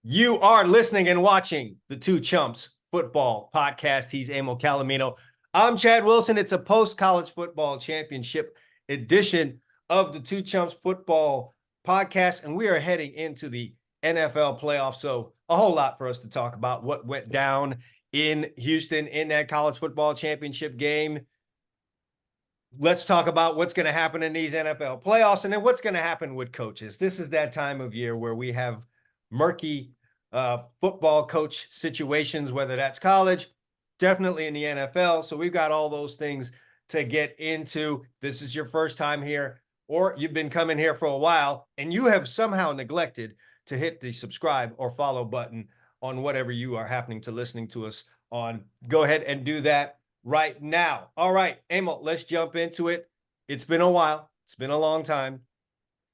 You are listening and watching the Two Chumps Football Podcast. He's Emil Calamino. I'm Chad Wilson. It's a post-college football championship edition of the Two Chumps Football Podcast, and we are heading into the NFL playoffs. So a whole lot for us to talk about. What went down in Houston in that college football championship game. Let's talk about what's going to happen in these NFL playoffs and then what's going to happen with coaches. This is that time of year where we have murky football coach situations, whether that's college, definitely in the NFL. So we've got all those things to get into. This is your first time here, or you've been coming here for a while, and you have somehow neglected to hit the subscribe or follow button on whatever you are happening to listening to us on. Go ahead and do that right now. All right, Emil, let's jump into it. It's been a while. It's been a long time.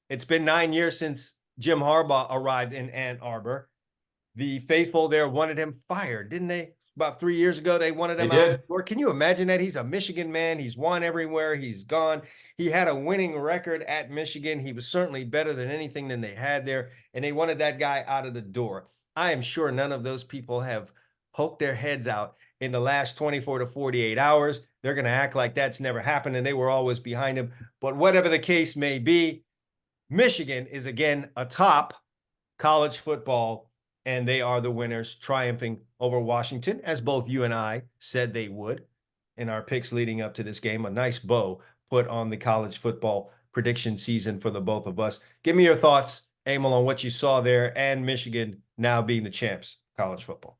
It's been 9 years since Jim Harbaugh arrived in Ann Arbor. The faithful there wanted him fired, didn't they? About 3 years ago, they wanted him out. Or can you imagine that? He's a Michigan man. He's won everywhere he's gone. He had a winning record at Michigan. He was certainly better than anything than they had there, and they wanted that guy out of the door. I am sure none of those people have poked their heads out in the last 24 to 48 hours. They're going to act like that's never happened, and they were always behind him. But whatever the case may be, Michigan is again atop college football, and they are the winners, triumphing over Washington, as both you and I said they would in our picks leading up to this game. A nice bow put on the college football prediction season for the both of us. Give me your thoughts, Emil, on what you saw there and Michigan now being the champs of college football.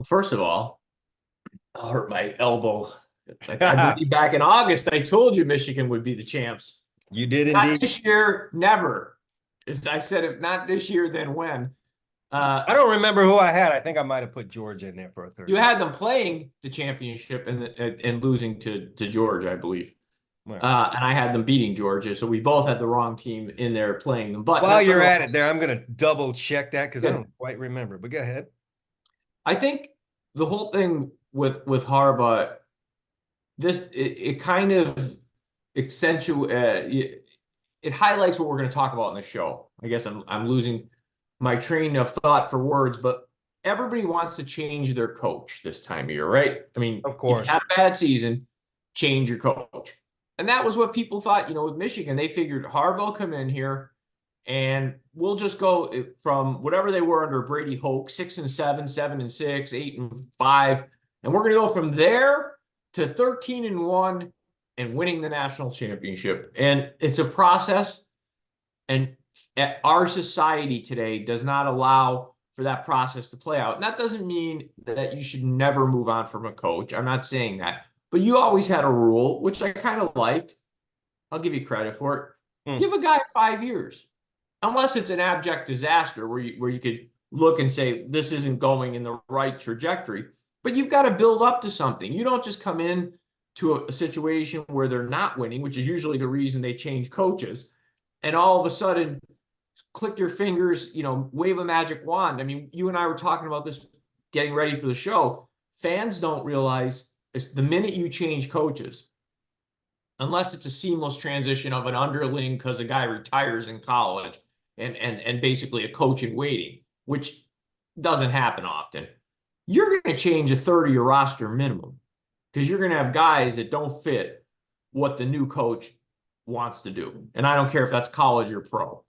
First of all, I'll hurt my elbow. I believe back in August, I told you Michigan would be the champs. You did indeed. Not this year, never. I said, if not this year, then when? I don't remember who I had. I think I might have put Georgia in there for a third. You had them playing the championship and losing to Georgia, I believe. And I had them beating Georgia, so we both had the wrong team in there playing them. But while you're at it there, I'm going to double check that because I don't quite remember. But go ahead. I think the whole thing with Harbaugh, it kind of accentuates, it highlights what we're going to talk about in the show. I guess I'm losing my train of thought for words, but everybody wants to change their coach this time of year, right? I mean, of course, if you had a bad season, change your coach. And that was what people thought, with Michigan. They figured Harbaugh come in here and we'll just go from whatever they were under Brady Hoke, 6-7, 7-6, 8-5. And we're going to go from there to 13-1 and winning the national championship. And it's a process. And our society today does not allow for that process to play out. And that doesn't mean that you should never move on from a coach. I'm not saying that. But you always had a rule, which I kind of liked. I'll give you credit for it. Give a guy 5 years. Unless it's an abject disaster where you could look and say, this isn't going in the right trajectory. But you've got to build up to something. You don't just come in to a situation where they're not winning, which is usually the reason they change coaches, and all of a sudden click your fingers, wave a magic wand. I mean, you and I were talking about this getting ready for the show. Fans don't realize the minute you change coaches, unless it's a seamless transition of an underling because a guy retires in college and basically a coach in waiting, which doesn't happen often, you're going to change a third of your roster minimum because you're going to have guys that don't fit what the new coach wants to do. And I don't care if that's college or pro.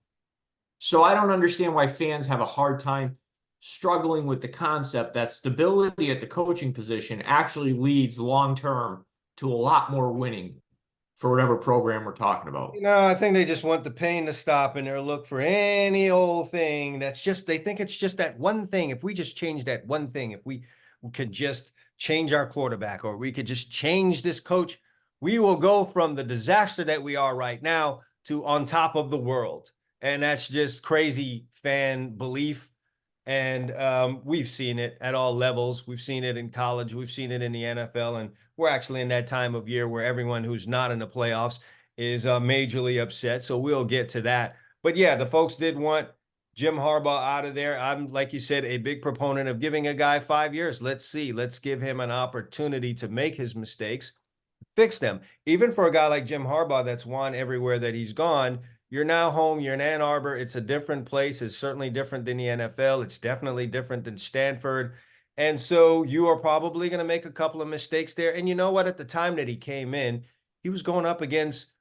So I don't understand why fans have a hard time struggling with the concept that stability at the coaching position actually leads long-term to a lot more winning for whatever program we're talking about. I think they just want the pain to stop and they'll look for any old thing they think it's just that one thing. If we just change that one thing, if we could just change our quarterback or we could just change this coach, we will go from the disaster that we are right now to on top of the world. And that's just crazy fan belief. And we've seen it at all levels. We've seen it in college. We've seen it in the NFL. And we're actually in that time of year where everyone who's not in the playoffs is majorly upset. So we'll get to that. But yeah, the folks did want Jim Harbaugh out of there. I'm, like you said, a big proponent of giving a guy 5 years. Let's see. Let's give him an opportunity to make his mistakes, fix them. Even for a guy like Jim Harbaugh that's won everywhere that he's gone, you're now home. You're in Ann Arbor. It's a different place. It's certainly different than the NFL. It's definitely different than Stanford. And so you are probably going to make a couple of mistakes there. And you know what? At the time that he came in, he was going up against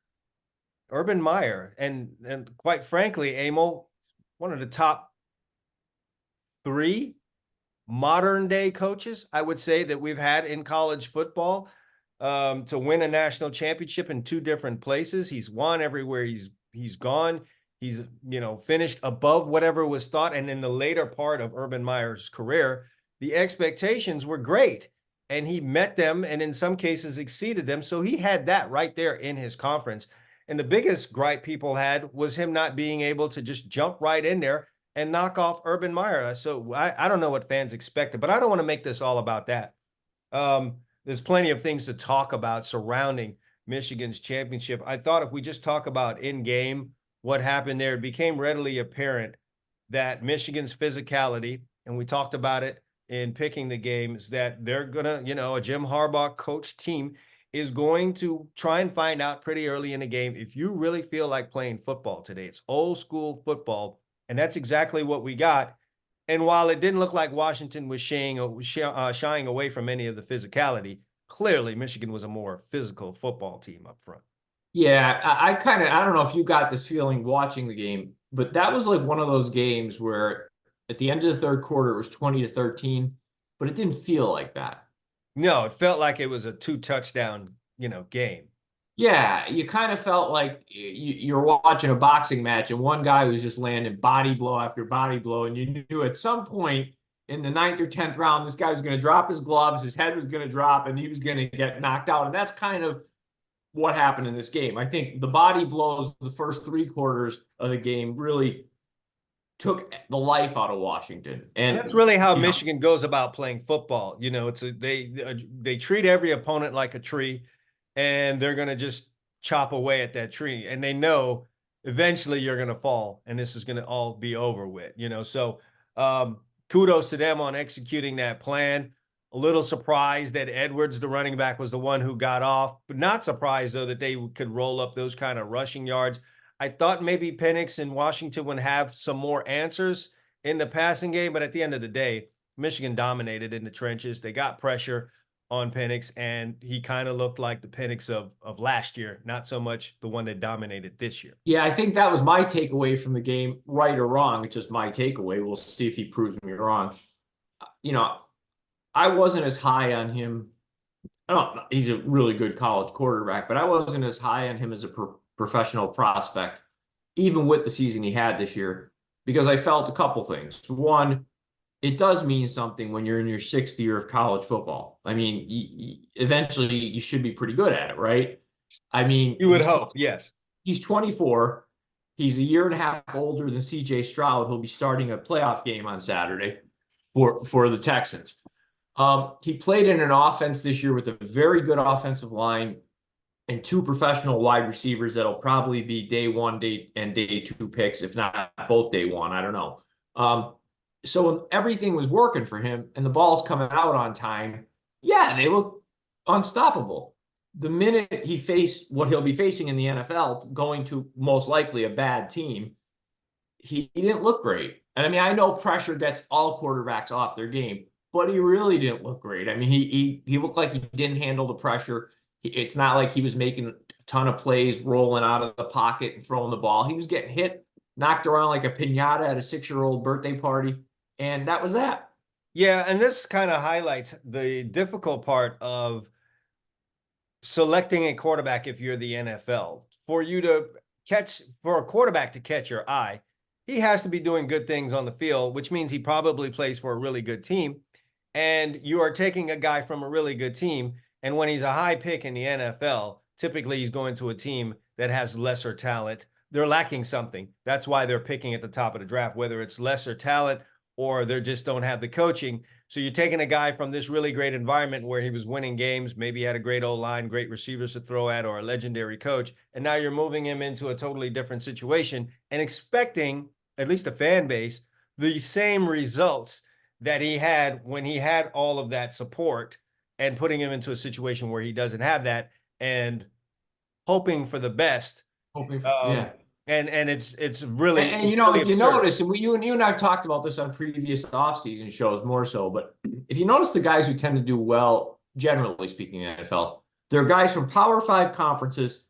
Urban Meyer. And quite frankly, Emil, one of the top three modern day coaches, I would say, that we've had in college football, to win a national championship in two different places. He's won everywhere he's gone. He's, finished above whatever was thought. And in the later part of Urban Meyer's career, the expectations were great. And he met them and in some cases exceeded them. So he had that right there in his conference. And the biggest gripe people had was him not being able to just jump right in there and knock off Urban Meyer. So I don't know what fans expected, but I don't want to make this all about that. There's plenty of things to talk about surrounding Michigan's championship. I thought if we just talk about in game, what happened there, it became readily apparent that Michigan's physicality, and we talked about it in picking the games, that they're going to, a Jim Harbaugh coach team is going to try and find out pretty early in the game if you really feel like playing football today. It's old school football. And that's exactly what we got. And while it didn't look like Washington was shying away from any of the physicality, clearly Michigan was a more physical football team up front. Yeah, I don't know if you got this feeling watching the game, but that was like one of those games where at the end of the third quarter, it was 20-13, but it didn't feel like that. No, it felt like it was a 2-touchdown, game. Yeah, you kind of felt like you're watching a boxing match and one guy was just landing body blow after body blow. And you knew at some point in the 9th or 10th round, this guy was going to drop his gloves, his head was going to drop, and he was going to get knocked out. And that's kind of what happened in this game. I think the body blows the first 3 quarters of the game really took the life out of Washington. And that's really how Michigan goes about playing football. They treat every opponent like a tree, and they're going to just chop away at that tree. And they know eventually you're going to fall and this is going to all be over with, So kudos to them on executing that plan. A little surprised that Edwards, the running back, was the one who got off, but not surprised, though, that they could roll up those kind of rushing yards. I thought maybe Penix and Washington would have some more answers in the passing game, but at the end of the day, Michigan dominated in the trenches. They got pressure on Penix, and he kind of looked like the Penix of last year, not so much the one that dominated this year. Yeah, I think that was my takeaway from the game, right or wrong. It's just my takeaway. We'll see if he proves me wrong. I wasn't as high on him. I don't know. He's a really good college quarterback, but I wasn't as high on him as a professional prospect, even with the season he had this year, because I felt a couple things. One, it does mean something when you're in your 6th year of college football. I mean, eventually you should be pretty good at it, right? I mean, you would hope, yes. He's 24. He's a year and a half older than CJ Stroud, who'll be starting a playoff game on Saturday for the Texans. He played in an offense this year with a very good offensive line and 2 professional wide receivers that'll probably be day 1 and day 2 picks, if not both day 1. I don't know. So everything was working for him and the ball's coming out on time. Yeah, they look unstoppable. The minute he faced what he'll be facing in the NFL, going to most likely a bad team, he didn't look great. And I mean, I know pressure gets all quarterbacks off their game, but he really didn't look great. I mean, he looked like he didn't handle the pressure. It's not like he was making a ton of plays, rolling out of the pocket and throwing the ball. He was getting hit, knocked around like a piñata at a 6-year-old birthday party, and that was that. Yeah, and this kind of highlights the difficult part of selecting a quarterback if you're the NFL. For a quarterback to catch your eye, he has to be doing good things on the field, which means he probably plays for a really good team. And you are taking a guy from a really good team. And when he's a high pick in the NFL, typically he's going to a team that has lesser talent. They're lacking something. That's why they're picking at the top of the draft, whether it's lesser talent or they just don't have the coaching. So you're taking a guy from this really great environment where he was winning games, maybe he had a great O-line, great receivers to throw at, or a legendary coach, and now you're moving him into a totally different situation and expecting, at least the fan base, the same results that he had when he had all of that support, and putting him into a situation where he doesn't have that and hoping for the best. Yeah. And it's really And it's you know, really if you absurd. notice, and you and I've talked about this on previous offseason shows more so, but if you notice the guys who tend to do well, generally speaking, in the NFL, they're guys from Power Five conferences,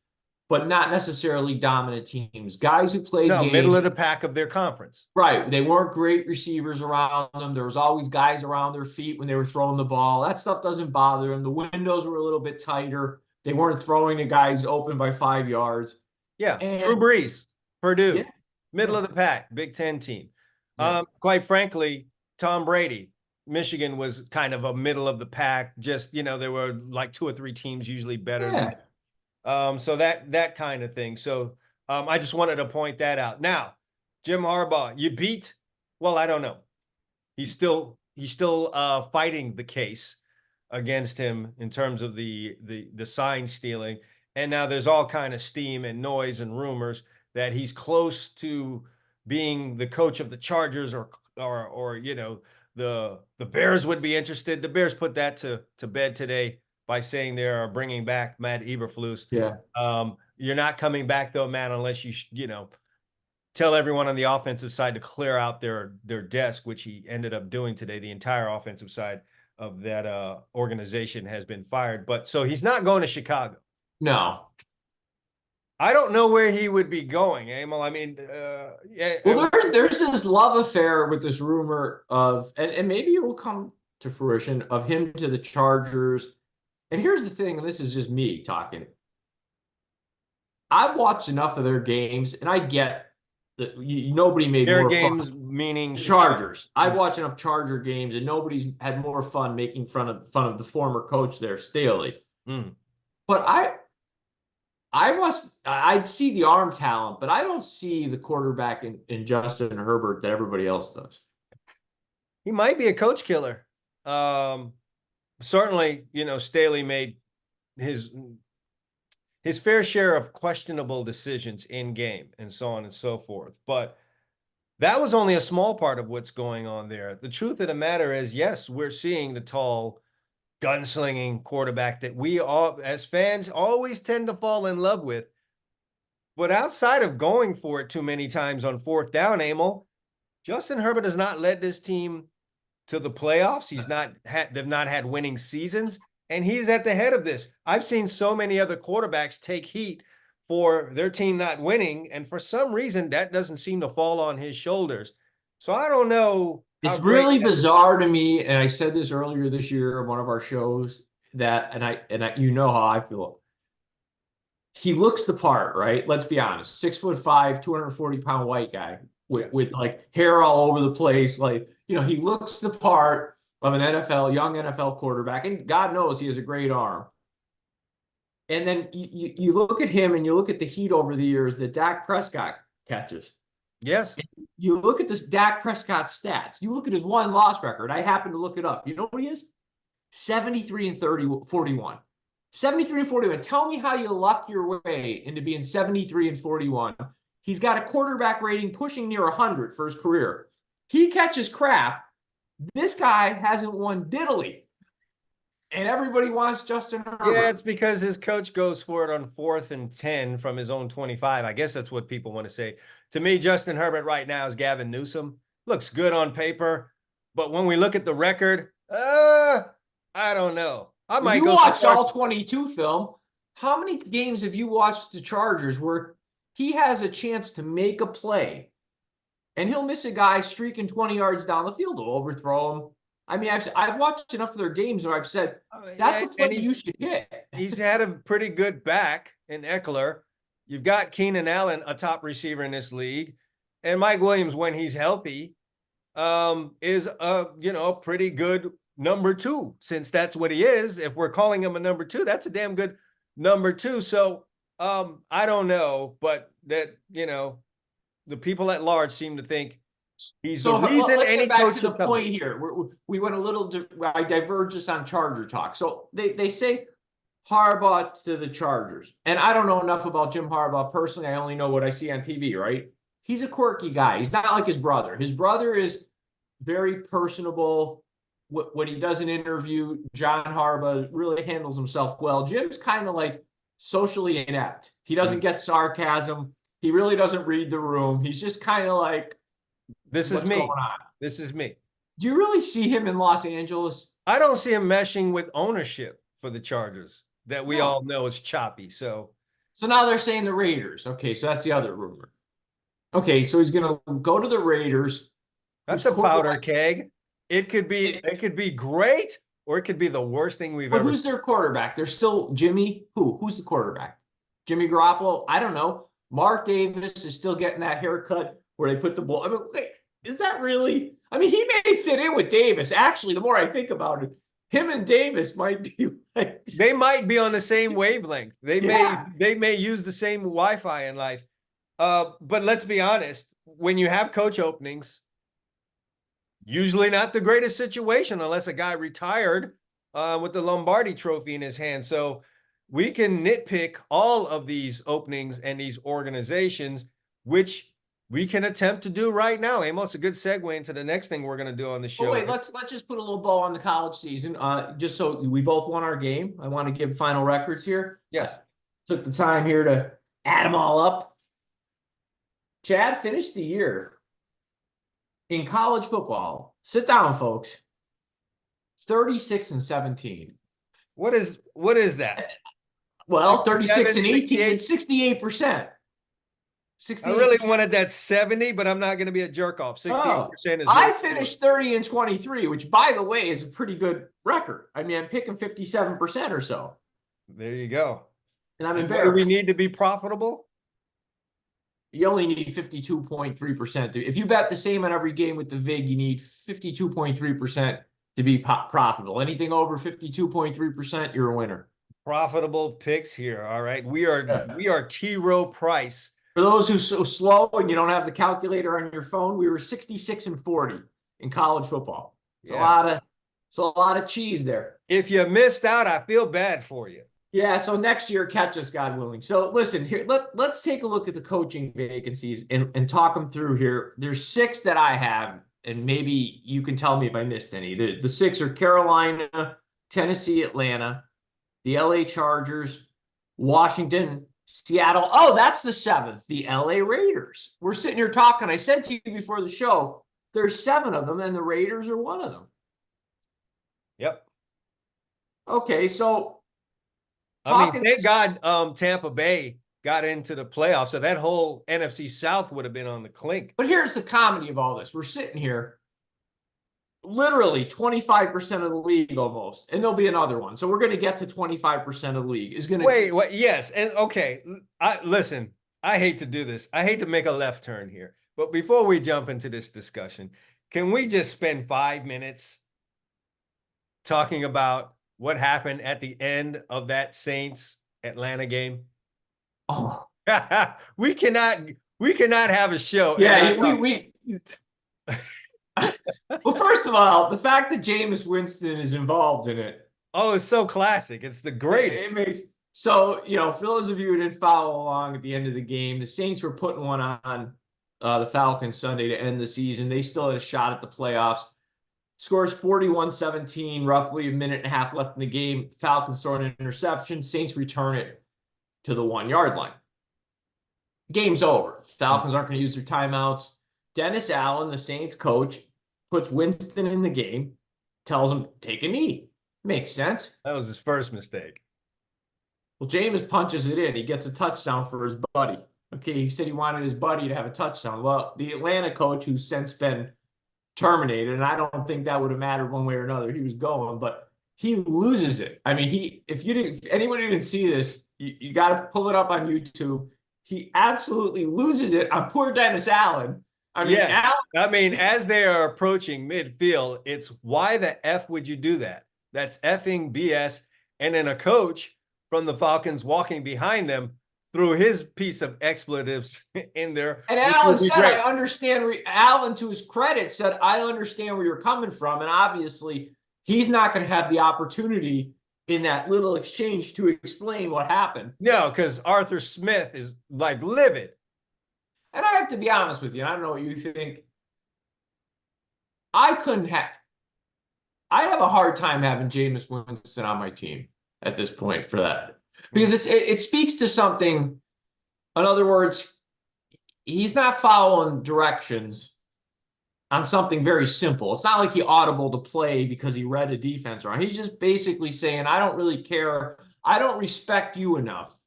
but not necessarily dominant teams. Guys who played No, middle games. of the pack of their conference. Right. They weren't great receivers around them. There was always guys around their feet when they were throwing the ball. That stuff doesn't bother them. The windows were a little bit tighter. They weren't throwing the guys open by 5 yards. Yeah, Drew And Brees, Purdue, yeah, middle yeah, of the pack, Big Ten team. yeah. Quite frankly, Tom Brady, Michigan was kind of a middle of the pack. Just there were like 2 or 3 teams usually better than. Yeah. So that kind of thing. So I just wanted to point that out. Now, Jim Harbaugh, you beat. Well, I don't know. He's still fighting the case against him in terms of the sign stealing. And now there's all kind of steam and noise and rumors that he's close to being the coach of the Chargers, or the Bears would be interested. The Bears put that to bed today by saying they are bringing back Matt Eberflus. Yeah. You're not coming back though, Matt, unless you tell everyone on the offensive side to clear out their desk, which he ended up doing today. The entire offensive side of that organization has been fired. But so he's not going to Chicago. No. I don't know where he would be going, Emil. I mean, Well, there's this love affair with this rumor of, and maybe it will come to fruition, of him to the Chargers. And here's the thing, and this is just me talking. I've watched enough of their games, and I get that nobody made their more games, fun. meaning Chargers. I've watched enough Charger games, and nobody's had more fun making fun of the former coach there, Staley. But I'd see the arm talent, but I don't see the quarterback in Justin Herbert that everybody else does. He might be a coach killer. Certainly, Staley made his fair share of questionable decisions in game and so on and so forth. But that was only a small part of what's going on there. The truth of the matter is, yes, we're seeing the tall, gunslinging quarterback that we all, as fans, always tend to fall in love with. But outside of going for it too many times on 4th down, Emil, Justin Herbert has not led this team to the playoffs. They've not had winning seasons, and he's at the head of this. I've seen so many other quarterbacks take heat for their team not winning, and for some reason that doesn't seem to fall on his shoulders. So I don't know. It's really bizarre to me, and I said this earlier this year on one of our shows, that, and I you know how I feel. He looks the part, right? Let's be honest. 6'5", 240-pound white guy with like hair all over the place. Like, he looks the part of an young NFL quarterback, and God knows he has a great arm. And then you look at him and you look at the heat over the years that Dak Prescott catches. Yes. You look at this Dak Prescott stats. You look at his win-loss record. I happened to look it up. You know what he is? 73-41. 73-41. Tell me how you luck your way into being 73-41. He's got a quarterback rating pushing near 100 for his career. He catches crap. This guy hasn't won diddly. And everybody wants Justin Herbert. Yeah, it's because his coach goes for it on 4th and 10 from his own 25. I guess that's what people want to say. To me, Justin Herbert right now is Gavin Newsom. Looks good on paper. But when we look at the record, I don't know. You watched all 22 film. How many games have you watched the Chargers where he has a chance to make a play and he'll miss a guy streaking 20 yards down the field to overthrow him? I mean, I've watched enough of their games where I've said, that's a play you should hit. He's had a pretty good back in Eckler. You've got Keenan Allen, a top receiver in this league. And Mike Williams, when he's healthy, is a pretty good number 2, since that's what he is. If we're calling him a number 2, that's a damn good number 2. So I don't know, but that, the people at large seem to think he's the reason any coach to the point here. We went a little, I diverged just on Charger talk. So they say Harbaugh to the Chargers. And I don't know enough about Jim Harbaugh personally. I only know what I see on TV, right? He's a quirky guy. He's not like his brother. His brother is very personable. When he does an interview, John Harbaugh really handles himself well. Jim's kind of like socially inept. He doesn't get sarcasm. He really doesn't read the room. He's just kind of like, This is what's me. going on? This is me. Do you really see him in Los Angeles? I don't see him meshing with ownership for the Chargers that we No. all know is choppy. So now they're saying the Raiders. Okay, so that's the other rumor. Okay, so he's going to go to the Raiders. that's a powder keg. It could be great, or it could be the worst thing we've But ever who's seen. their quarterback? They're still Jimmy. Who's the quarterback? Jimmy Garoppolo? I don't know. Mark Davis is still getting that haircut where they put the ball. I mean, wait, is that really? I mean, he may fit in with Davis. Actually, the more I think about it, him and Davis might be like, They might be on the same wavelength. They Yeah. may use the same Wi-Fi in life. But let's be honest, when you have coach openings, usually not the greatest situation unless a guy retired with the Lombardi trophy in his hand. So we can nitpick all of these openings and these organizations, which we can attempt to do right now. Amos, a good segue into the next thing we're going to do on the show. Oh, wait, let's just put a little bow on the college season. Just so we both won our game. I want to give final records here. Yes. Took the time here to add them all up. Chad finished the year in college football. Sit down, folks. 36-17. What is that? Well, 36 and 67, 18 and 68%. 68%. I really wanted that 70, but I'm not going to be a jerk off. 68% is. I finished 30 and 23, which, by the way, is a pretty good record. I mean, I'm picking 57% or so. There you go. And I'm What embarrassed. do we need to be profitable? You only need 52.3%. If you bet the same on every game with the VIG, you need 52.3% to be profitable. Anything over 52.3%, you're a winner. Profitable picks here. All right. We are T. Rowe Price. For those who are so slow and you don't have the calculator on your phone, we were 66 and 40 in college football. It's a lot of cheese there. If you missed out, I feel bad for you. Yeah, so next year, catch us, God willing. So listen, here, let's take a look at the coaching vacancies and talk them through here. There's 6 that I have, and maybe you can tell me if I missed any. The 6 are Carolina, Tennessee, Atlanta, the LA Chargers, Washington, Seattle. Oh, that's the 7th, the LA Raiders. We're sitting here talking. I said to you before the show, there's 7 of them, and the Raiders are one of them. Yep. Okay, so I mean, thank God Tampa Bay got into the playoffs, so that whole NFC South would have been on the clink. But here's the comedy of all this. We're sitting here, literally 25% of the league almost, and there'll be another one. So we're going to get to 25% of the league. Is going to wait, yes, and okay. Listen, I hate to do this. I hate to make a left turn here, but before we jump into this discussion, can we just spend 5 minutes talking about what happened at the end of that Saints Atlanta game? Oh, we cannot have a show. Yeah, well, first of all, the fact that Jameis Winston is involved in it. Oh, it's so classic. It's the greatest. It makes so, for those of you who didn't follow along at the end of the game, the Saints were putting one on the Falcons Sunday to end the season. They still had a shot at the playoffs. Scores 41-17, roughly a minute and a half left in the game. Falcons throw an interception. Saints return it to the 1-yard line. Game's over. Falcons aren't going to use their timeouts. Dennis Allen, the Saints coach, puts Winston in the game, tells him, take a knee. Makes sense. That was his first mistake. Well, Jameis punches it in. He gets a touchdown for his buddy. Okay, he said he wanted his buddy to have a touchdown. Well, the Atlanta coach, who's since been terminated, and I don't think that would have mattered one way or another. He was going, but he loses it. I mean, if anybody didn't see this, you got to pull it up on YouTube. He absolutely loses it on poor Dennis Allen. I mean, yes. As they are approaching midfield, it's why the F would you do that? That's effing BS. And then a coach from the Falcons walking behind them threw his piece of expletives in there. And Allen said, I understand. Allen, to his credit, said, I understand where you're coming from. And obviously, he's not going to have the opportunity in that little exchange to explain what happened. No, because Arthur Smith is like livid. And I have to be honest with you, and I don't know what you think. I have a hard time having Jameis Winston on my team at this point for that. Because it speaks to something. In other words, he's not following directions on something very simple. It's not like he audible to play because he read a defense wrong. He's just basically saying, I don't really care. I don't respect you enough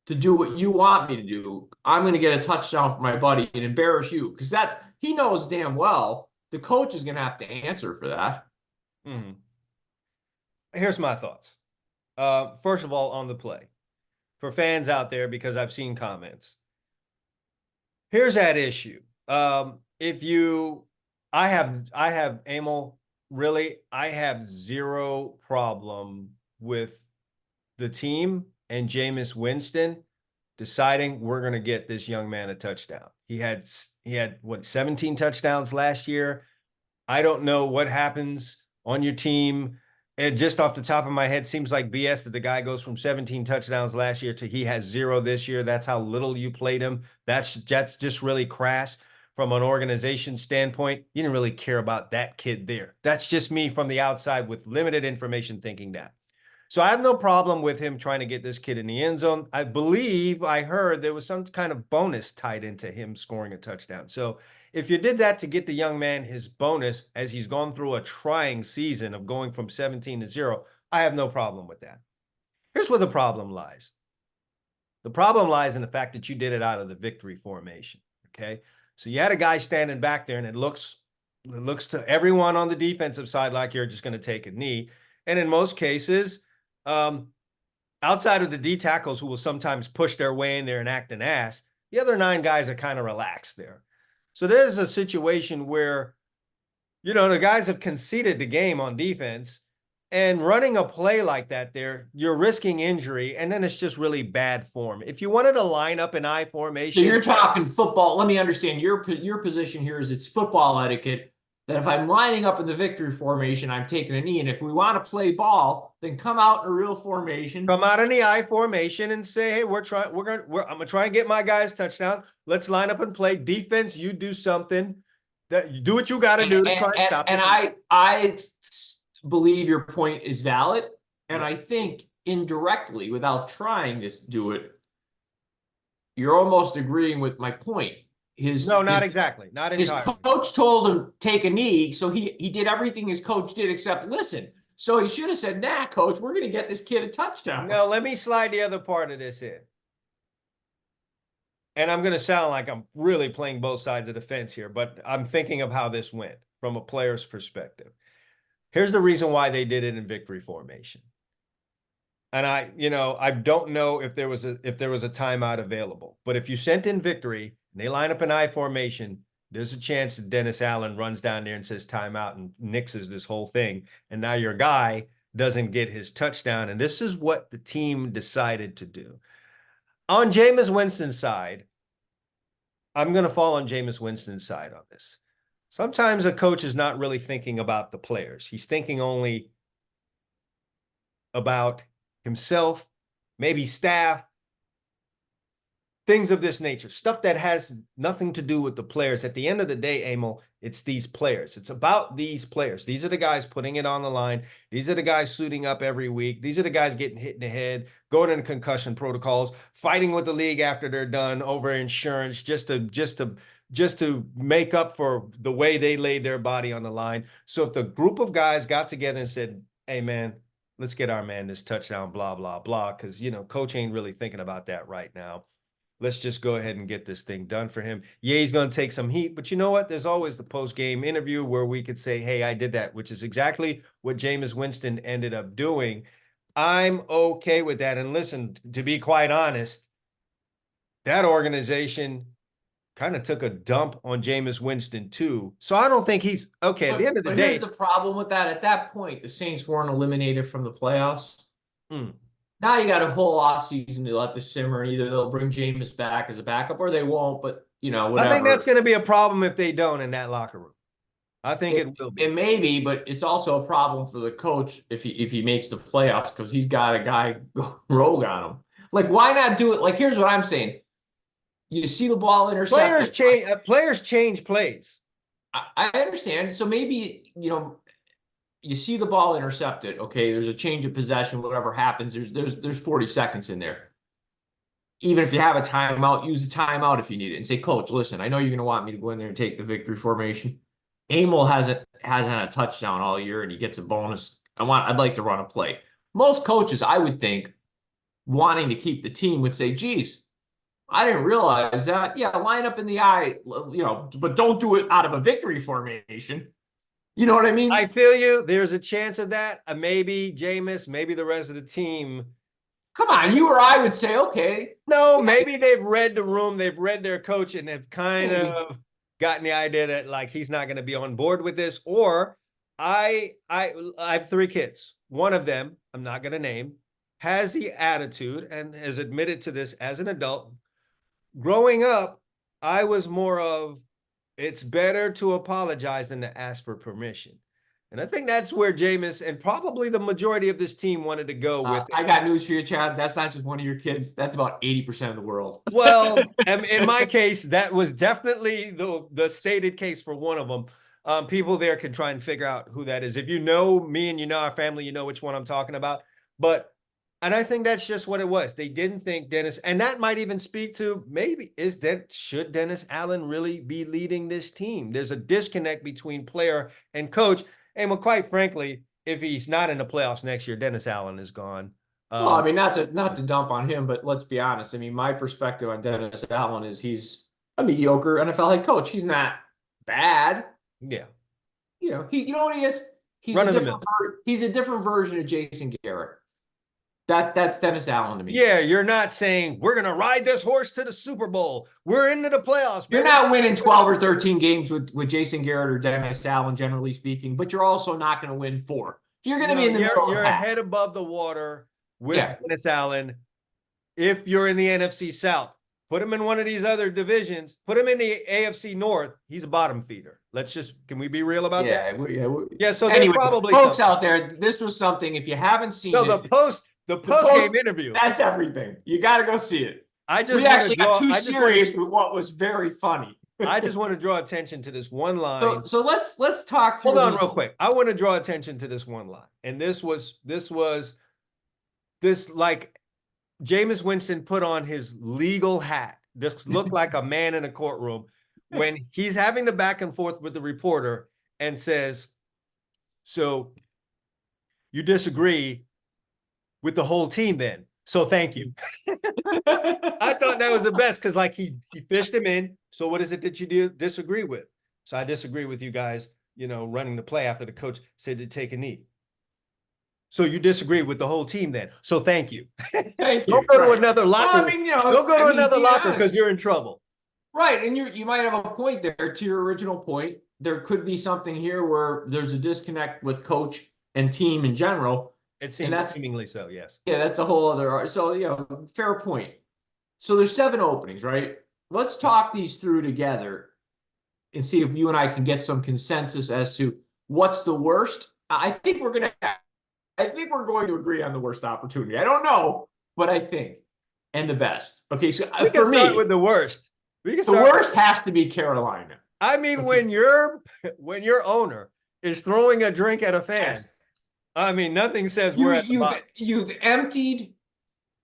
to do what you want me to do. I'm going to get a touchdown for my buddy and embarrass you, because that he knows damn well the coach is going to have to answer for that. Mm-hmm. Here's my thoughts. First of all, on the play, for fans out there, because I've seen comments. Here's that issue. If you, I have Emil, really, I have zero problem with the team and Jameis Winston deciding we're going to get this young man a touchdown. He had what, 17 touchdowns last year. I don't know what happens on your team. And just off the top of my head, seems like BS that the guy goes from 17 touchdowns last year to he has 0 this year. That's how little you played him. That's just really crass from an organization standpoint. You didn't really care about that kid there. That's just me from the outside with limited information thinking that. So I have no problem with him trying to get this kid in the end zone. I believe I heard there was some kind of bonus tied into him scoring a touchdown. So if you did that to get the young man his bonus as he's gone through a trying season of going from 17 to 0, I have no problem with that. Here's where the problem lies. The problem lies in the fact that you did it out of the victory formation, okay? So you had a guy standing back there, and it looks to everyone on the defensive side like you're just going to take a knee. And in most cases, outside of the D tackles who will sometimes push their way in there and act an ass, the other 9 guys are kind of relaxed there. So there's a situation where, the guys have conceded the game on defense, and running a play like that there, you're risking injury, and then it's just really bad form. If you wanted to line up an I formation. So you're talking football. Let me understand your position here is it's football etiquette that if I'm lining up in the victory formation, I'm taking a knee. And if we want to play ball, then come out in a real formation. Come out in the I formation and say, hey, I'm gonna try and get my guys touchdown. Let's line up and play defense. You do something that you do what you got to do to try and stop. And I believe your point is valid. And I think indirectly, without trying to do it, you're almost agreeing with my point. Not exactly. Not entirely. His coach told him take a knee, so he did everything his coach did except listen. So he should have said, nah, coach, we're going to get this kid a touchdown. No, let me slide the other part of this in. And I'm going to sound like I'm really playing both sides of the fence here, but I'm thinking of how this went from a player's perspective. Here's the reason why they did it in victory formation. And I don't know if there was a timeout available, but if you sent in victory and they line up an I formation, there's a chance that Dennis Allen runs down there and says timeout and nixes this whole thing. And now your guy doesn't get his touchdown. And this is what the team decided to do. On Jameis Winston's side, I'm going to fall on Jameis Winston's side on this. Sometimes a coach is not really thinking about the players. He's thinking only about himself, maybe staff, things of this nature, stuff that has nothing to do with the players. At the end of the day, Emil, it's these players. It's about these players. These are the guys putting it on the line. These are the guys suiting up every week. These are the guys getting hit in the head, going into concussion protocols, fighting with the league after they're done over insurance just to make up for the way they laid their body on the line. So if the group of guys got together and said, hey, man, let's get our man this touchdown, blah, blah, blah, because, coach ain't really thinking about that right now. Let's just go ahead and get this thing done for him. Yeah, he's going to take some heat, but you know what? There's always the post-game interview where we could say, hey, I did that, which is exactly what Jameis Winston ended up doing. I'm okay with that. And listen, to be quite honest, that organization kind of took a dump on Jameis Winston too. So I don't think he's okay. At the end of the day, here's the problem with that. At that point, the Saints weren't eliminated from the playoffs. Now you got a whole offseason to let this simmer. Either they'll bring Jameis back as a backup or they won't, but whatever. I think that's going to be a problem if they don't in that locker room. I think it will be. It may be, but it's also a problem for the coach if he makes the playoffs because he's got a guy go rogue on him. Like, why not do it? Like, here's what I'm saying. You see the ball intercepted. Players change plays. I understand. So maybe, you see the ball intercepted. Okay, there's a change of possession, whatever happens. There's 40 seconds in there. even if you have a timeout, use the timeout if you need it and say, Coach, listen, I know you're going to want me to go in there and take the victory formation. Emil hasn't had a touchdown all year and he gets a bonus. I'd like to run a play. Most coaches, I would think, wanting to keep the team would say, geez, I didn't realize that. Yeah, line up in the eye, but don't do it out of a victory formation. You know what I mean? I feel you. There's a chance of that. Maybe Jameis, maybe the rest of the team. Come on, you or I would say, okay. No, maybe they've read the room, they've read their coach, and they've kind of gotten the idea that like he's not going to be on board with this. Or I have 3 kids. One of them, I'm not going to name, has the attitude and has admitted to this as an adult. Growing up, I was more of, it's better to apologize than to ask for permission. And I think that's where Jameis and probably the majority of this team wanted to go with it. I got news for you, Chad. That's not just one of your kids. That's about 80% of the world. Well, in my case, that was definitely the stated case for one of them. People there can try and figure out who that is. If you know me and you know our family, you know which one I'm talking about. And I think that's just what it was. They didn't think Dennis, and that might even speak to maybe should Dennis Allen really be leading this team? There's a disconnect between player and coach. And well, quite frankly, if he's not in the playoffs next year, Dennis Allen is gone. Well, I mean, not to dump on him, but let's be honest. I mean, my perspective on Dennis Allen is he's a mediocre NFL head coach. He's not bad. Yeah. You know what he is? He's a different version of Jason Garrett. That's Dennis Allen to me. Yeah, you're not saying we're gonna ride this horse to the Super Bowl. We're into the playoffs. You're not winning 12 or 13 games with Jason Garrett or Dennis Allen, generally speaking, but you're also not going to win 4. You're going to be in the middle. You're head above the water with Dennis Allen. If you're in the NFC South, put him in one of these other divisions. Put him in the AFC North. He's a bottom feeder. Can we be real about that? Yeah. So anyway, there's probably folks out there. This was something. If you haven't seen the post-game interview. That's everything. You got to go see it. We actually got too serious with what was very funny. I just want to draw attention to this one line. So let's talk through. Hold on real quick. I want to draw attention to this one line. And this like Jameis Winston put on his legal hat. This looked like a man in a courtroom when he's having the back and forth with the reporter and says, so you disagree with the whole team then. So thank you. I thought that was the best because like he fished him in. So what is it that you disagree with? So I disagree with you guys, running the play after the coach said to take a knee. So you disagree with the whole team then. So thank you. Thank you. Don't go to another locker. Well, don't go to another locker because you're in trouble. Right. And you might have a point there to your original point. There could be something here where there's a disconnect with coach and team in general. It seems seemingly so, yes. Yeah, that's a whole other. So, fair point. So there's 7 openings, right? Let's talk these through together and see if you and I can get some consensus as to what's the worst. I think we're going to agree on the worst opportunity. I don't know, but I think. And the best. Okay, so we can start with the worst. The worst has to be Carolina. I mean, when your owner is throwing a drink at a fan. Yes. I mean, nothing says we're at the bottom. You've emptied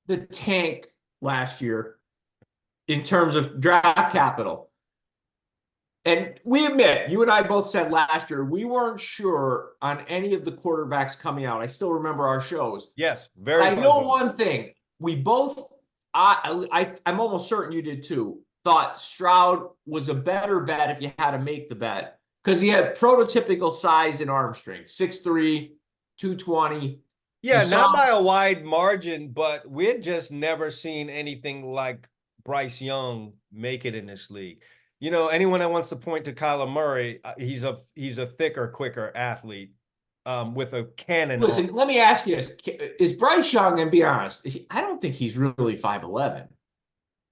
the tank last year in terms of draft capital. And we admit, you and I both said last year, we weren't sure on any of the quarterbacks coming out. I still remember our shows. Yes, very. I know one thing. We both, I'm almost certain you did too, thought Stroud was a better bet if you had to make the bet because he had prototypical size and arm strength, 6'3", 220. Yeah, not by a wide margin, but we had just never seen anything like Bryce Young make it in this league. Anyone that wants to point to Kyler Murray, he's a thicker, quicker athlete with a cannon. Listen, let me ask you this. Is Bryce Young, and be honest, I don't think he's really 5'11".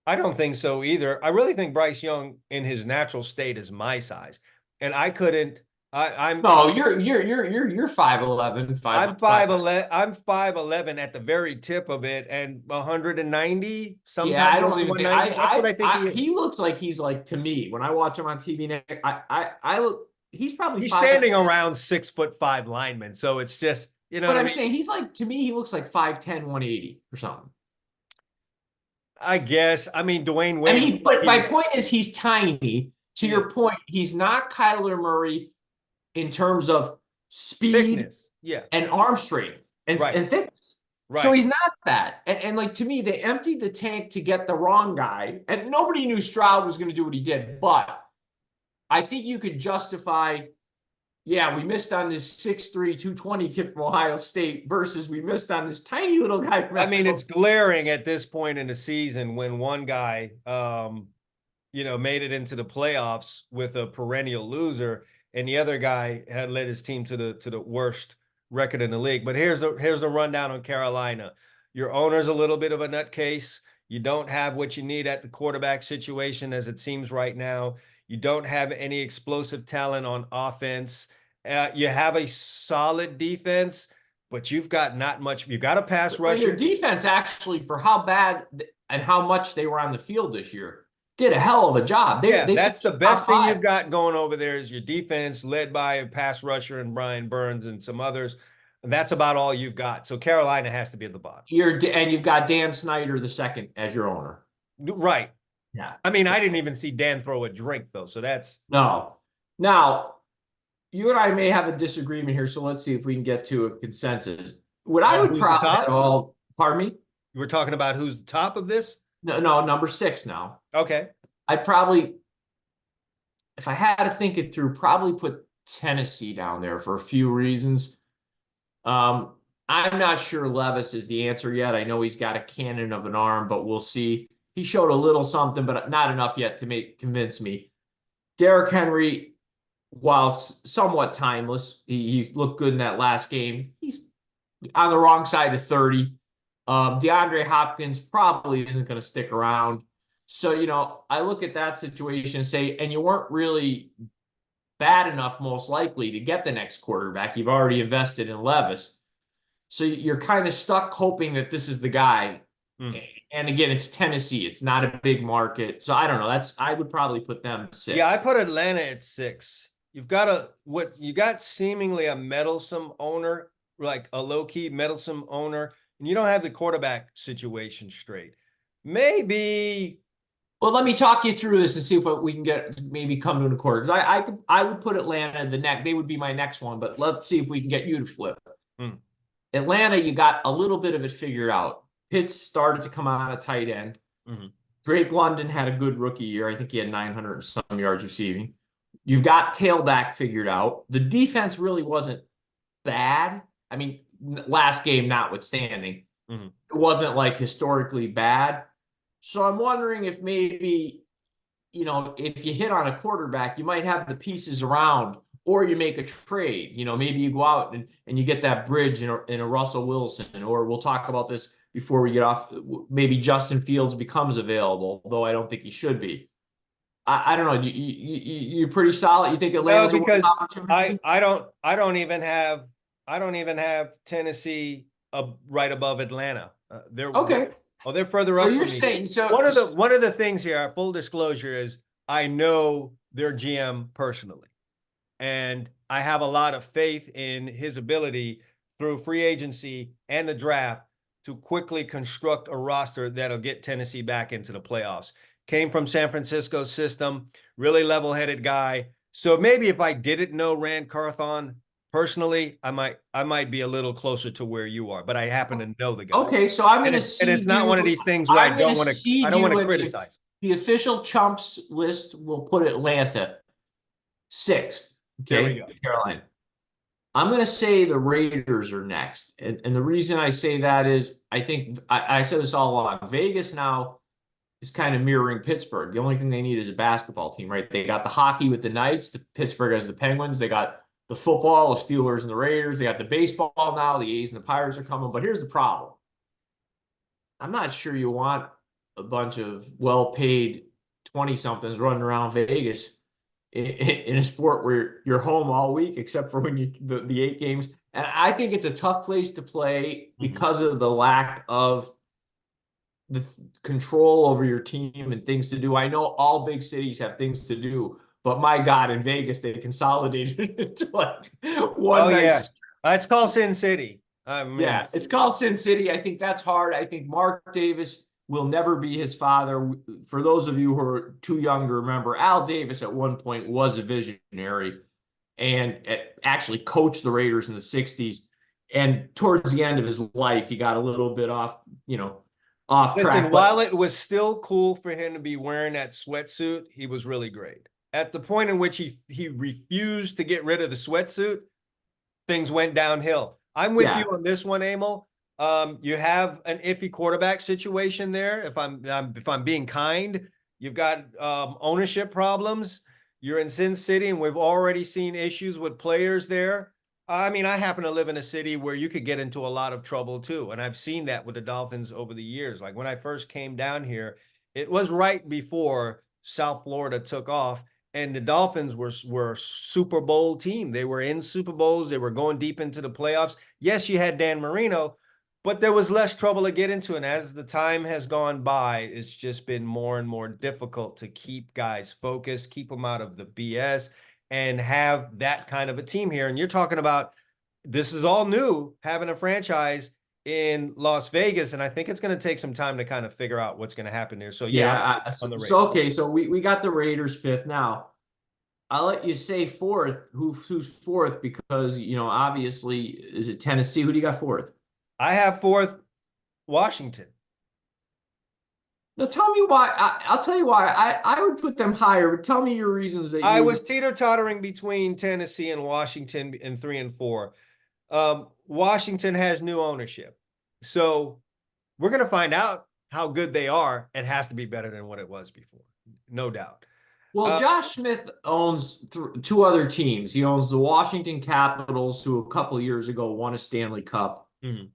I don't think so either. I really think Bryce Young in his natural state is my size. And I couldn't No, you're 5'11". I'm 5'11". I'm 5'11" at the very tip of it, and 190. Sometimes I don't even think. That's what I think he looks like he's like to me when I watch him on TV. I look. He's probably. He's standing around 6'5" linemen, so it's just But I'm saying he's like to me. He looks like 5'10", 180 or something. I guess. I mean, Dwayne I Wade. mean, but my point is he's tiny. To Yeah. your point, he's not Kyler Murray in terms of speed Thickness. Yeah. and arm strength Right. and thickness. So Right. he's not that. And like to me, they emptied the tank to get the wrong guy. And nobody knew Stroud was going to do what he did. But I think you could justify, yeah, we missed on this 6'3", 220 kid from Ohio State versus we missed on this tiny little guy from I mean, Alabama. it's glaring at this point in the season when one guy, made it into the playoffs with a perennial loser, and the other guy had led his team to the worst record in the league. But here's a rundown on Carolina. Your owner's a little bit of a nutcase. You don't have what you need at the quarterback situation, as it seems right now. You don't have any explosive talent on offense. You have a solid defense, but you've got not much. You got a pass I mean, their rusher. defense actually, for how bad and how much they were on the field this year, did a hell of a job. They That's the finished best top thing five. you've got going over there is your defense, led by a pass rusher and Brian Burns and some others. And that's about all you've got. So Carolina has to be at the bottom. And you've got Dan Snyder the second as your owner. Right. Yeah. I mean, I didn't even see Dan throw a drink though. So that's No. Now, you and I may have a disagreement here, so let's see if we can get to a consensus. What I would who's the probably top? have all, pardon me? We're talking about who's the top of this. No, number 6 now. Okay. I'd probably, if I had to think it through, probably put Tennessee down there for a few reasons. I'm not sure Levis is the answer yet. I know he's got a cannon of an arm, but we'll see. He showed a little something, but not enough yet to convince me. Derrick Henry, while somewhat timeless, he looked good in that last game. He's on the wrong side of 30. DeAndre Hopkins probably isn't going to stick around. So, I look at that situation and say, and you weren't really bad enough, most likely, to get the next quarterback. You've already invested in Levis. So you're kind of stuck hoping that this is the guy. And again, it's Tennessee. It's not a big market. So I don't know. I would probably put them 6. Yeah, I put Atlanta at 6. You got seemingly a meddlesome owner, like a low-key meddlesome owner, and you don't have the quarterback situation straight. Maybe. Well, let me talk you through this and see if we can maybe come to an accord. Because I would put Atlanta in the neck. They would be my next one, but let's see if we can get you to flip. Atlanta, you got a little bit of it figured out. Pitts started to come on a tight end. Drake London had a good rookie year. I think he had 900 and some yards receiving. You've got tailback figured out. The defense really wasn't bad. I mean, last game notwithstanding, it wasn't like historically bad. So I'm wondering if maybe, if you hit on a quarterback, you might have the pieces around, or you make a trade. Maybe you go out and you get that bridge in a Russell Wilson, or we'll talk about this before we get off. Maybe Justin Fields becomes available, though I don't think he should be. I don't know. You're pretty solid. You think Atlanta's because a opportunity? I don't even have Tennessee right above Atlanta. They're okay. They're further up. You're saying so. One of the things here, full disclosure, is I know their GM personally, and I have a lot of faith in his ability through free agency and the draft to quickly construct a roster that'll get Tennessee back into the playoffs. Came from San Francisco's system, really level-headed guy. So maybe if I didn't know Rand Carthon personally, I might be a little closer to where you are, but I happen to know the guy. Okay, so I'm going to see. And it's not one of these things where I don't want to criticize. The official Chumps list will put Atlanta 6th. Okay, there we go. Carolina. I'm going to say the Raiders are next. And the reason I say that is I think I said this all along. Vegas now is kind of mirroring Pittsburgh. The only thing they need is a basketball team, right? They got the hockey with the Knights. The Pittsburgh has the Penguins. They got the football, the Steelers and the Raiders. They got the baseball now. The A's and the Pirates are coming. But here's the problem. I'm not sure you want a bunch of well-paid 20-somethings running around Vegas in a sport where you're home all week, except for when the 8 games. And I think it's a tough place to play because of the lack of the control over your team and things to do. I know all big cities have things to do, but my God, in Vegas, they consolidated into like one nice. Yeah. It's called Sin City. Yeah, it's called Sin City. I think that's hard. I think Mark Davis will never be his father. For those of you who are too young to remember, Al Davis at one point was a visionary and actually coached the Raiders in the 60s. And towards the end of his life, he got a little bit off Listen, track. while it was still cool for him to be wearing that sweatsuit, he was really great. At the point in which he refused to get rid of the sweatsuit, things went downhill. I'm with you on this one, Emil. You have an iffy quarterback situation there. If I'm being kind, you've got ownership problems. You're in Sin City, and we've already seen issues with players there. I mean, I happen to live in a city where you could get into a lot of trouble too, and I've seen that with the Dolphins over the years. Like when I first came down here, it was right before South Florida took off, and the Dolphins were a Super Bowl team. They were in Super Bowls. They were going deep into the playoffs. Yes, you had Dan Marino, but there was less trouble to get into. And as the time has gone by, it's just been more and more difficult to keep guys focused, keep them out of the BS, and have that kind of a team here. And you're talking about, this is all new, having a franchise in Las Vegas. And I think it's going to take some time to kind of figure out what's going to happen there. So yeah, on the Raiders. Okay, so we got the Raiders fifth. Now I'll let you say fourth. Who's fourth? Because obviously, is it Tennessee? Who do you got fourth? I have fourth, Washington. Now tell me why. I'll tell you why. I would put them higher, but tell me your reasons that I was teeter-tottering between Tennessee and Washington in 3 and 4. Washington has new ownership. So we're going to find out how good they are. It has to be better than what it was before. No doubt. Well, Josh Smith owns two other teams. He owns the Washington Capitals, who a couple of years ago won a Stanley Cup. Mm-hmm.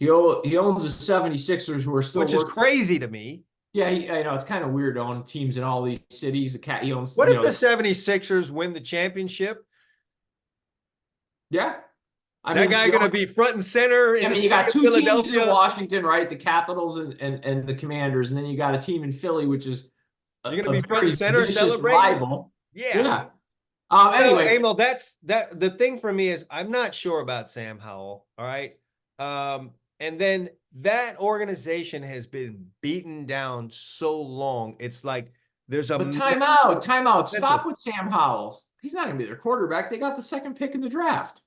He owns the 76ers, who are still, which is crazy to me. Yeah, I know it's kind of weird to own teams in all these cities. He owns. What if the 76ers win the championship? Yeah, that guy going to be front and center. I mean, you got two teams in Washington, right? The Capitals and the Commanders, and then you got a team in Philly, which is you're going to be front and center celebrating. Rival. Yeah. Anyway, Emil, that's the thing for me is I'm not sure about Sam Howell. All right. And then that organization has been beaten down so long. It's like there's a timeout. Stop with Sam Howell. He's not going to be their quarterback. They got the second pick in the draft.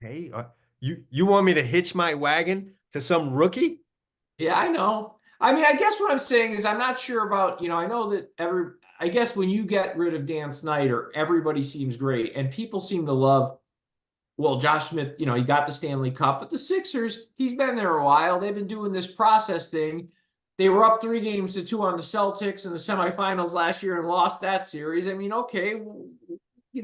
Hey, you want me to hitch my wagon to some rookie? Yeah, I know. I mean, I guess what I'm saying is I'm not sure about, I know that I guess when you get rid of Dan Snyder, everybody seems great. And people seem to love, well, Josh Smith, he got the Stanley Cup, but the Sixers, he's been there a while. They've been doing this process thing. They were up 3-2 on the Celtics in the semifinals last year and lost that series. I mean, okay,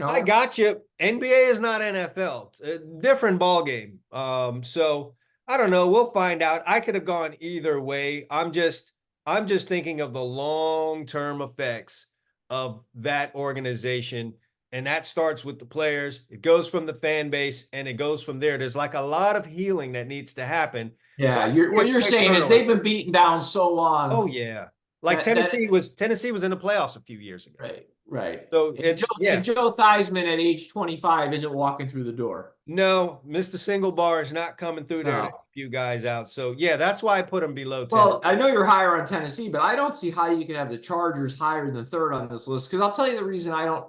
I got you. NBA is not NFL. A different ball game. So I don't know. We'll find out. I could have gone either way. I'm just thinking of the long-term effects of that organization. And that starts with the players. It goes from the fan base, and it goes from there. There's like a lot of healing that needs to happen. Yeah, what you're saying is they've been beaten down so long. Oh yeah, like Tennessee was in the playoffs a few years ago. Right. So and Joe Theismann at age 25 isn't walking through the door. No, Mr. Single Bar is not coming through there to help you guys out. So yeah, that's why I put them below 10. Well, I know you're higher on Tennessee, but I don't see how you can have the Chargers higher than third on this list. Because I'll tell you the reason I don't.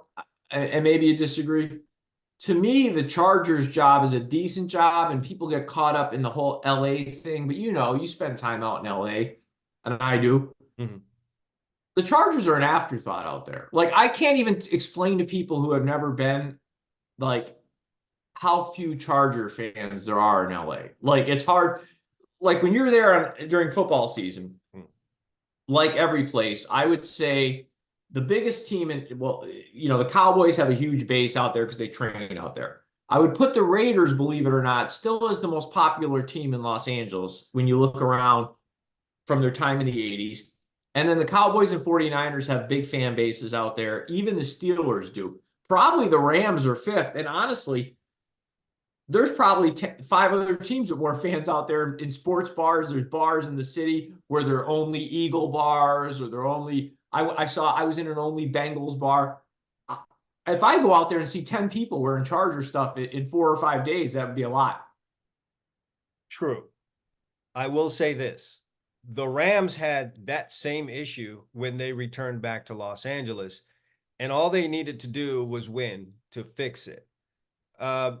And maybe you disagree. To me, the Chargers' job is a decent job, and people get caught up in the whole LA thing. But you spend time out in LA, and I do. Mm-hmm. The Chargers are an afterthought out there. Like, I can't even explain to people who have never been, like, how few Charger fans there are in LA. Like, it's hard. Like, when you're there during football season, like every place, I would say the biggest team the Cowboys have a huge base out there because they train out there. I would put the Raiders, believe it or not, still as the most popular team in Los Angeles when you look around from their time in the 80s. And then the Cowboys and 49ers have big fan bases out there. Even the Steelers do. Probably the Rams are fifth. And honestly, there's probably 5 other teams with more fans out there in sports bars. There's bars in the city where they're only Eagle bars, or they're only... I was in an only Bengals bar. If I go out there and see 10 people wearing Charger stuff in 4 or 5 days, that would be a lot. True. I will say this. The Rams had that same issue when they returned back to Los Angeles, and all they needed to do was win to fix it.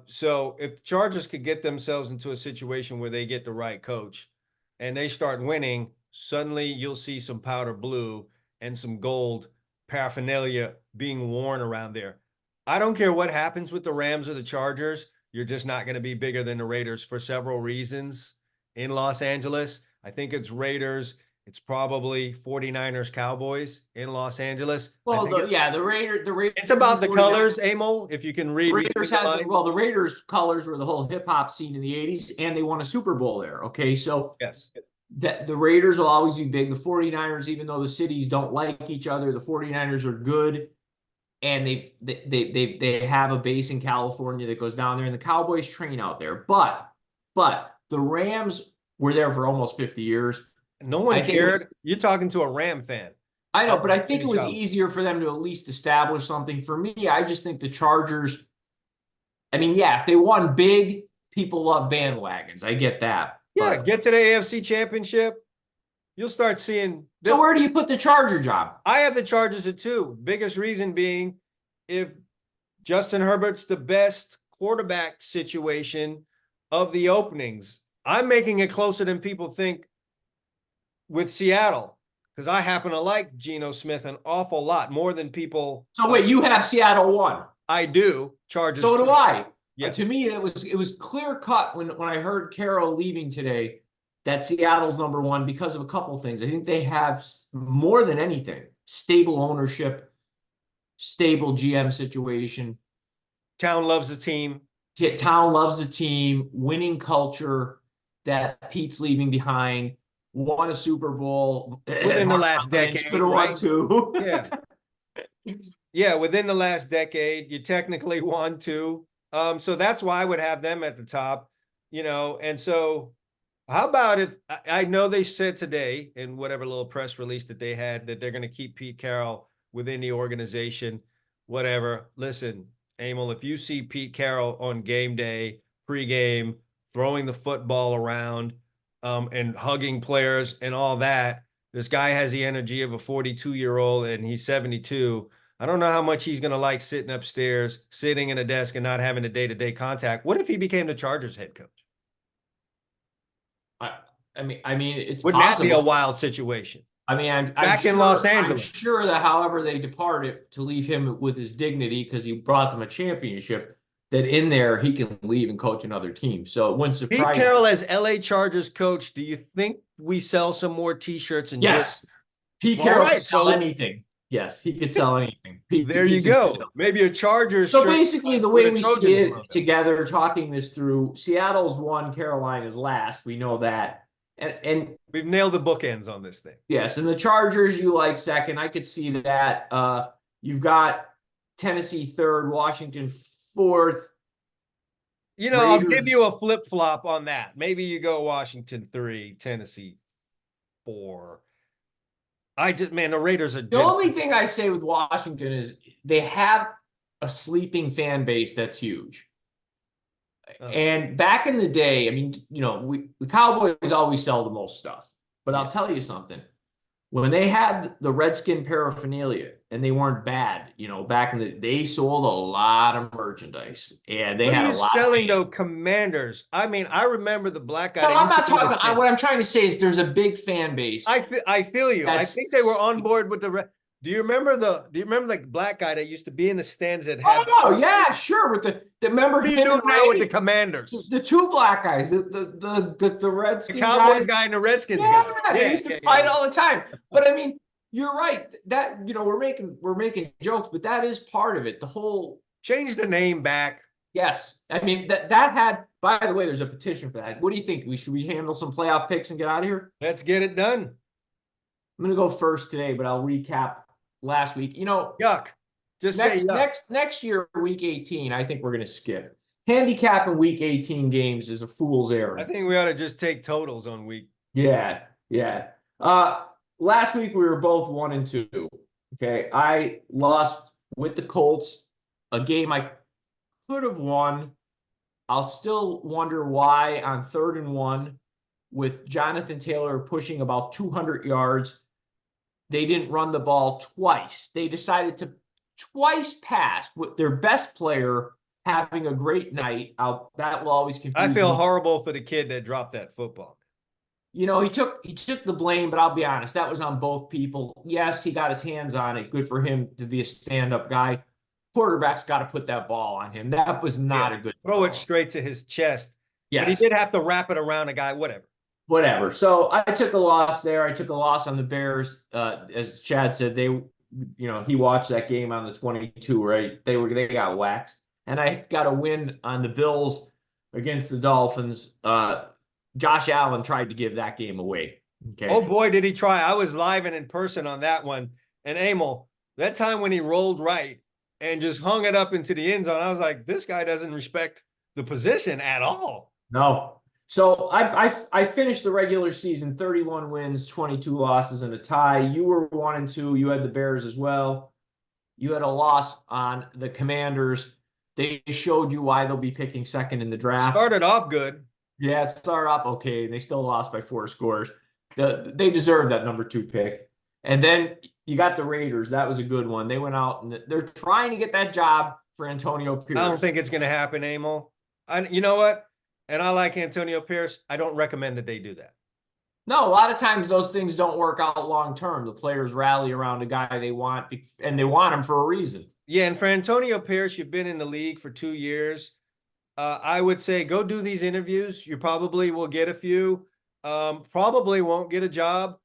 So if the Chargers could get themselves into a situation where they get the right coach and they start winning, suddenly you'll see some powder blue and some gold paraphernalia being worn around there. I don't care what happens with the Rams or the Chargers. You're just not going to be bigger than the Raiders for several reasons in Los Angeles. I think it's Raiders. It's probably 49ers, Cowboys in Los Angeles. Well, The Raiders. it's about the 49ers. colors, Emil, if you can read between Raiders the had lines. the Raiders colors were the whole hip hop scene in the 80s, and they won a Super Bowl there. Okay, so Yes. the Raiders will always be big. The 49ers, even though the cities don't like each other, the 49ers are good. And they have a base in California that goes down there, and the Cowboys train out there. But the Rams were there for almost 50 years. No one cared. You're talking to a Ram fan. I know, but I think it was easier for them to at least establish something. For me, I just think the Chargers, I mean, yeah, if they won big, people love bandwagons. I get that. Yeah, get to the AFC Championship. You'll start seeing. So where do you put the Charger job? I have the Chargers at 2. Biggest reason being, if Justin Herbert's the best quarterback situation of the openings, I'm making it closer than people think with Seattle, because I happen to like Geno Smith an awful lot more than people. So wait, you have Seattle 1. I do. Chargers. So 2. Do I. Yes. To me, it was clear cut when I heard Carroll leaving today that Seattle's number 1 because of a couple of things. I think they have, more than anything, stable ownership, stable GM situation. Town loves the team. Town loves the team, winning culture that Pete's leaving behind, won a Super Bowl. Within the last decade. Could have won 2. Yeah. Yeah, within the last decade, you technically won 2. So that's why I would have them at the top, and so how about if I know they said today in whatever little press release that they had that they're going to keep Pete Carroll within the organization, whatever. Listen, Emil, if you see Pete Carroll on game day, pregame, throwing the football around and hugging players and all that, this guy has the energy of a 42-year-old and he's 72. I don't know how much he's going to like sitting upstairs, sitting in a desk and not having the day-to-day contact. What if he became the Chargers head coach? I mean, it's wouldn't possible. That be a wild situation? I mean, I'm back sure, in Los Angeles. I'm sure that however they departed to leave him with his dignity because he brought them a championship, that in there he can leave and coach another team. So it wouldn't surprise Pete Carroll as LA Chargers coach, do you think we sell some more T-shirts and yes, Pete Carroll could sell anything. Yes, he could sell anything. There you go. Maybe a Chargers So shirt basically, the way we see it together, talking this through, Seattle's 1, Carolina's last. We know that. And we've nailed the bookends on this thing. Yes, and the Chargers you like 2nd. I could see that. You've got Tennessee 3rd, Washington 4th. Raiders. I'll give you a flip-flop on that. Maybe you go Washington 3, Tennessee 4. The Raiders are. The only thing I say with Washington is they have a sleeping fan base that's huge. And back in the day, I mean, the Cowboys always sell the most stuff. But I'll tell you something. When they had the Redskin paraphernalia and they weren't bad, back in they sold a lot of merchandise and they had a lot selling though Commanders. I mean, I remember the black guy. No, I'm not talking. What I'm trying to say is there's a big fan base. I feel you. I think they were on board with the. Do you remember the black guy that used to be in the stands that had? Oh yeah, sure. With the remember him now with the Commanders. The 2 black guys, the Redskins, the Cowboys guy and the Redskins guy. Yeah, they used to fight all the time. But I mean, you're right. That we're making jokes, but that is part of it. The whole change the name back. Yes, I mean that had. By the way, there's a petition for that. What do you think? Should we handle some playoff picks and get out of here? Let's get it done. I'm gonna go first today, but I'll recap last week. Yuck. Just say yuck. Next year, week 18, I think we're going to skip. Handicapping week 18 games is a fool's errand. I think we ought to just take totals on week. Yeah. Last week, we were both 1-2. Okay. I lost with the Colts, a game I could have won. I'll still wonder why on 3rd and 1. with Jonathan Taylor pushing about 200 yards. They didn't run the ball twice. They decided to twice pass with their best player having a great night. That will always confuse I feel me. horrible for the kid that dropped that football. You know, he took the blame, but I'll be honest, that was on both people. Yes, he got his hands on it. Good for him to be a stand-up guy. Quarterback's got to put that ball on him. That was not a good throw it throw. straight to his chest. Yes. But he did have to wrap it around a guy, Whatever. So I took a loss there. I took a loss on the Bears. As Chad said, he watched that game on the 22, right? They got waxed. And I got a win on the Bills against the Dolphins. Josh Allen tried to give that game away. Okay. Oh boy, did he try. I was live and in person on that one. And Emil, that time when he rolled right and just hung it up into the end zone, I was like, this guy doesn't respect the position at all. No. So I finished the regular season 31 wins, 22 losses, and a tie. You were 1-2. You had the Bears as well. You had a loss on the Commanders. They showed you why they'll be picking second in the draft. Started off good. Yeah, it started off okay. They still lost by 4 scores. They deserved that number 2 pick. And then you got the Raiders. That was a good one. They went out and they're trying to get that job for Antonio Pierce. I don't think it's going to happen, Emil. You know what? And I like Antonio Pierce. I don't recommend that they do that. No, a lot of times those things don't work out long term. The players rally around a guy they want, and they want him for a reason. Yeah, and for Antonio Pierce, you've been in the league for 2 years. I would say go do these interviews. You probably will get a few. Probably won't get a job,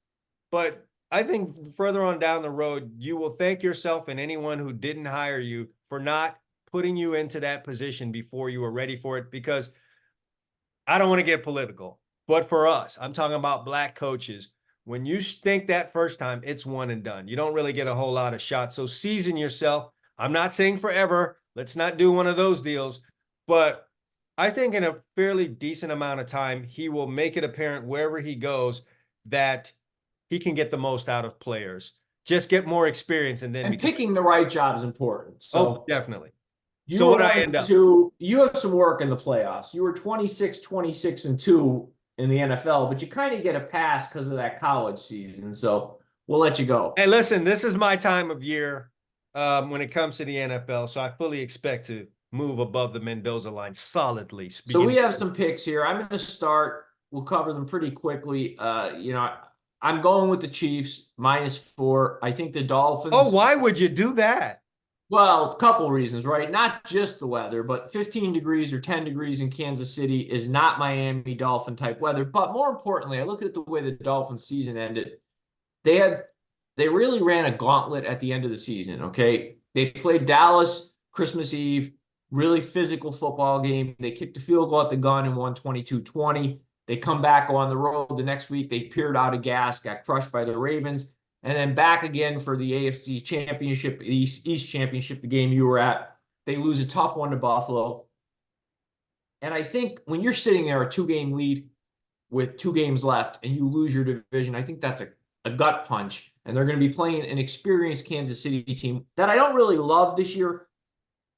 but I think further on down the road, you will thank yourself and anyone who didn't hire you for not putting you into that position before you were ready for it, because I don't want to get political, but for us, I'm talking about black coaches. When you think that first time, it's one and done. You don't really get a whole lot of shots. So season yourself. I'm not saying forever. Let's not do one of those deals. But I think in a fairly decent amount of time, he will make it apparent wherever he goes that he can get the most out of players. Just get more experience and then picking the right job is important. So definitely. So what I end up you have some work in the playoffs. You were 26-2 in the NFL, but you kind of get a pass because of that college season. So we'll let you go. Hey, listen, this is my time of year when it comes to the NFL, so I fully expect to move above the Mendoza line solidly. So we have some picks here. I'm going to start. We'll cover them pretty quickly. I'm going with the Chiefs -4. I think the Dolphins. Oh, why would you do that? Well, a couple reasons, right? Not just the weather, but 15 degrees or 10 degrees in Kansas City is not Miami Dolphin type weather. But more importantly, I look at the way the Dolphins season ended. They really ran a gauntlet at the end of the season, okay? They played Dallas Christmas Eve, really physical football game. They kicked a field goal at the gun and won 22-20. They come back, go on the road the next week. They peered out of gas, got crushed by the Ravens. And then back again for the AFC Championship, East Championship, the game you were at. They lose a tough one to Buffalo. And I think when you're sitting there a 2-game lead with 2 games left and you lose your division, I think that's a gut punch. And they're going to be playing an experienced Kansas City team that I don't really love this year,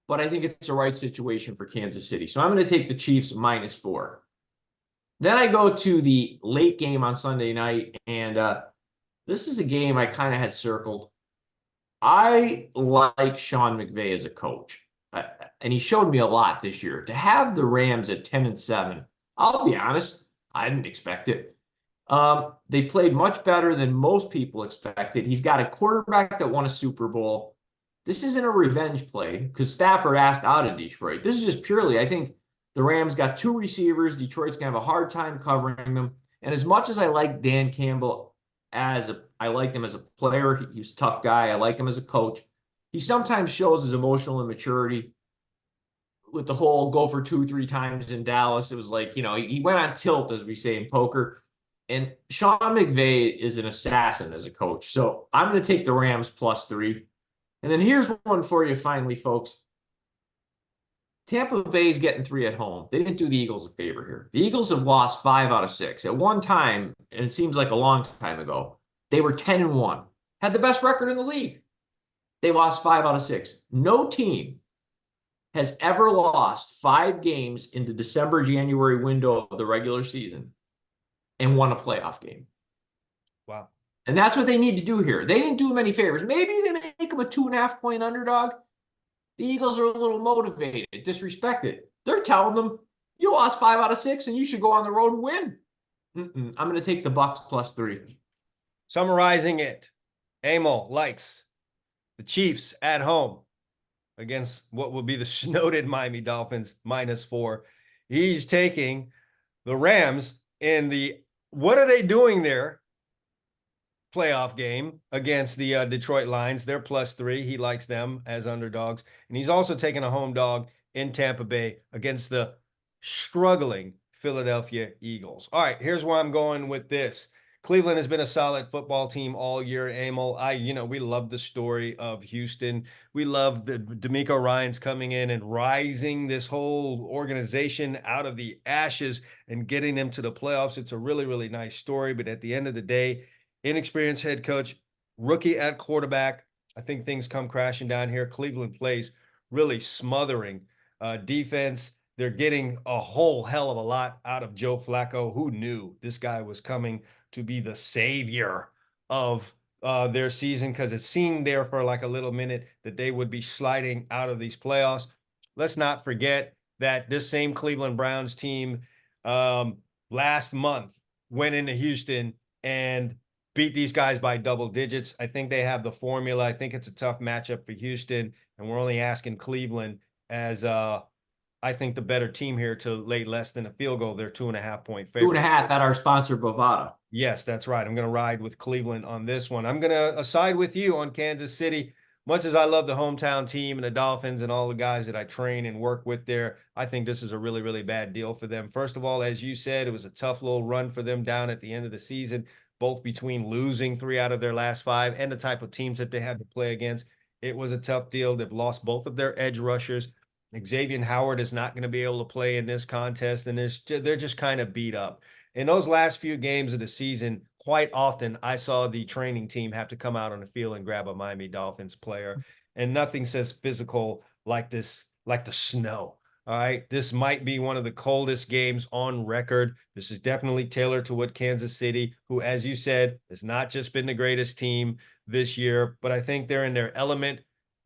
but I think it's the right situation for Kansas City. So I'm going to take the Chiefs -4. Then I go to the late game on Sunday night, and this is a game I kind of had circled. I like Sean McVay as a coach, and he showed me a lot this year. To have the Rams at 10-7, I'll be honest, I didn't expect it. They played much better than most people expected. He's got a quarterback that won a Super Bowl. This isn't a revenge play because Stafford asked out of Detroit. This is just purely, I think the Rams got 2 receivers. Detroit's going to have a hard time covering them. And as much as I like Dan Campbell, I liked him as a player. He was a tough guy. I liked him as a coach. He sometimes shows his emotional immaturity with the whole go for 2-3 times in Dallas. It was like, he went on tilt, as we say in poker. And Sean McVay is an assassin as a coach. So I'm going to take the Rams +3. And then here's one for you finally, folks. Tampa Bay's getting 3 at home. They didn't do the Eagles a favor here. The Eagles have lost 5 out of 6. At one time, and it seems like a long time ago, they were 10-1. Had the best record in the league. They lost 5 out of 6. No team has ever lost 5 games in the December-January window of the regular season and won a playoff game. Wow. And that's what they need to do here. They didn't do them any favors. Maybe they make them a 2.5-point underdog. The Eagles are a little motivated, disrespected. They're telling them, you lost 5 out of 6 and you should go on the road and win. I'm going to take the Bucks +3. Summarizing it, Emil likes the Chiefs at home against what will be the snowed Miami Dolphins -4. He's taking the Rams in the, what are they doing there, playoff game against the Detroit Lions. They're +3. He likes them as underdogs. And he's also taking a home dog in Tampa Bay against the struggling Philadelphia Eagles. All right, here's where I'm going with this. Cleveland has been a solid football team all year, Emil. We love the story of Houston. We love the D'Amico Ryans coming in and rising this whole organization out of the ashes and getting them to the playoffs. It's a really, really nice story. But at the end of the day, inexperienced head coach, rookie at quarterback. I think things come crashing down here. Cleveland plays really smothering defense. They're getting a whole hell of a lot out of Joe Flacco. Who knew this guy was coming to be the savior of their season? Because it seemed there for like a little minute that they would be sliding out of these playoffs. Let's not forget that this same Cleveland Browns team last month went into Houston and beat these guys by double digits. I think they have the formula. I think it's a tough matchup for Houston, and we're only asking Cleveland as I think the better team here to lay less than a field goal. They're 2.5-point favorite. 2.5 at our sponsor, Bovada. Yes, that's right. I'm going to ride with Cleveland on this one. I'm going to side with you on Kansas City. Much as I love the hometown team and the Dolphins and all the guys that I train and work with there, I think this is a really, really bad deal for them. First of all, as you said, it was a tough little run for them down at the end of the season, both between losing 3 out of their last 5 and the type of teams that they had to play against. It was a tough deal. They've lost both of their edge rushers. Xavier Howard is not going to be able to play in this contest, and they're just kind of beat up. In those last few games of the season, quite often I saw the training team have to come out on the field and grab a Miami Dolphins player, and nothing says physical like this, like the snow. All right, this might be one of the coldest games on record. This is definitely tailored to what Kansas City, who, as you said, has not just been the greatest team this year, but I think they're in their element,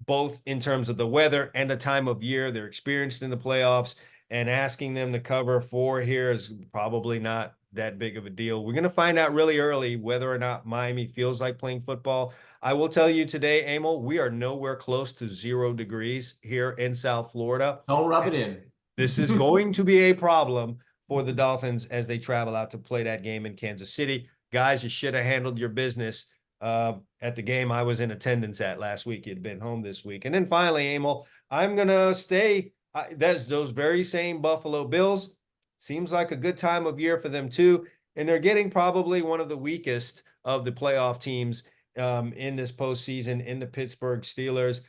both in terms of the weather and the time of year. They're experienced in the playoffs, and asking them to cover 4 here is probably not that big of a deal. We're going to find out really early whether or not Miami feels like playing football. I will tell you today, Emil, we are nowhere close to 0 degrees here in South Florida. Don't rub it in. This is going to be a problem for the Dolphins as they travel out to play that game in Kansas City. Guys, you should have handled your business at the game I was in attendance at last week. You'd been home this week. And then finally, Emil, I'm going to stay. That's those very same Buffalo Bills. Seems like a good time of year for them too. And they're getting probably one of the weakest of the playoff teams in this postseason in the Pittsburgh Steelers.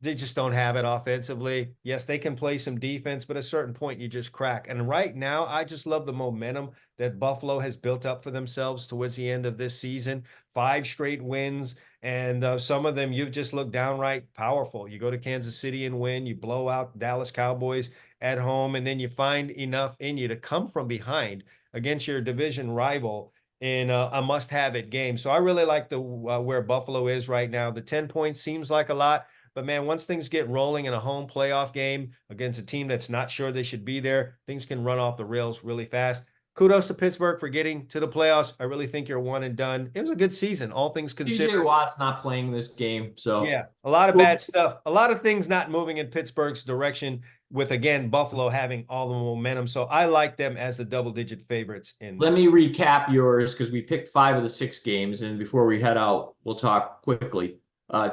They just don't have it offensively. Yes, they can play some defense, but at a certain point, you just crack. And right now, I just love the momentum that Buffalo has built up for themselves towards the end of this season. 5 straight wins, and some of them you've just looked downright powerful. You go to Kansas City and win. You blow out Dallas Cowboys at home, and then you find enough in you to come from behind against your division rival in a must-have-it game. So I really like the where Buffalo is right now. The 10 points seems like a lot. But, man, once things get rolling in a home playoff game against a team that's not sure they should be there, things can run off the rails really fast. Kudos to Pittsburgh for getting to the playoffs. I really think you're one and done. It was a good season, all things considered. TJ Watt's not playing this game, so. Yeah, a lot of bad stuff. A lot of things not moving in Pittsburgh's direction with, again, Buffalo having all the momentum. So I like them as the double-digit favorites in Let this. me recap yours because we picked 5 of the 6 games, and before we head out, we'll talk quickly.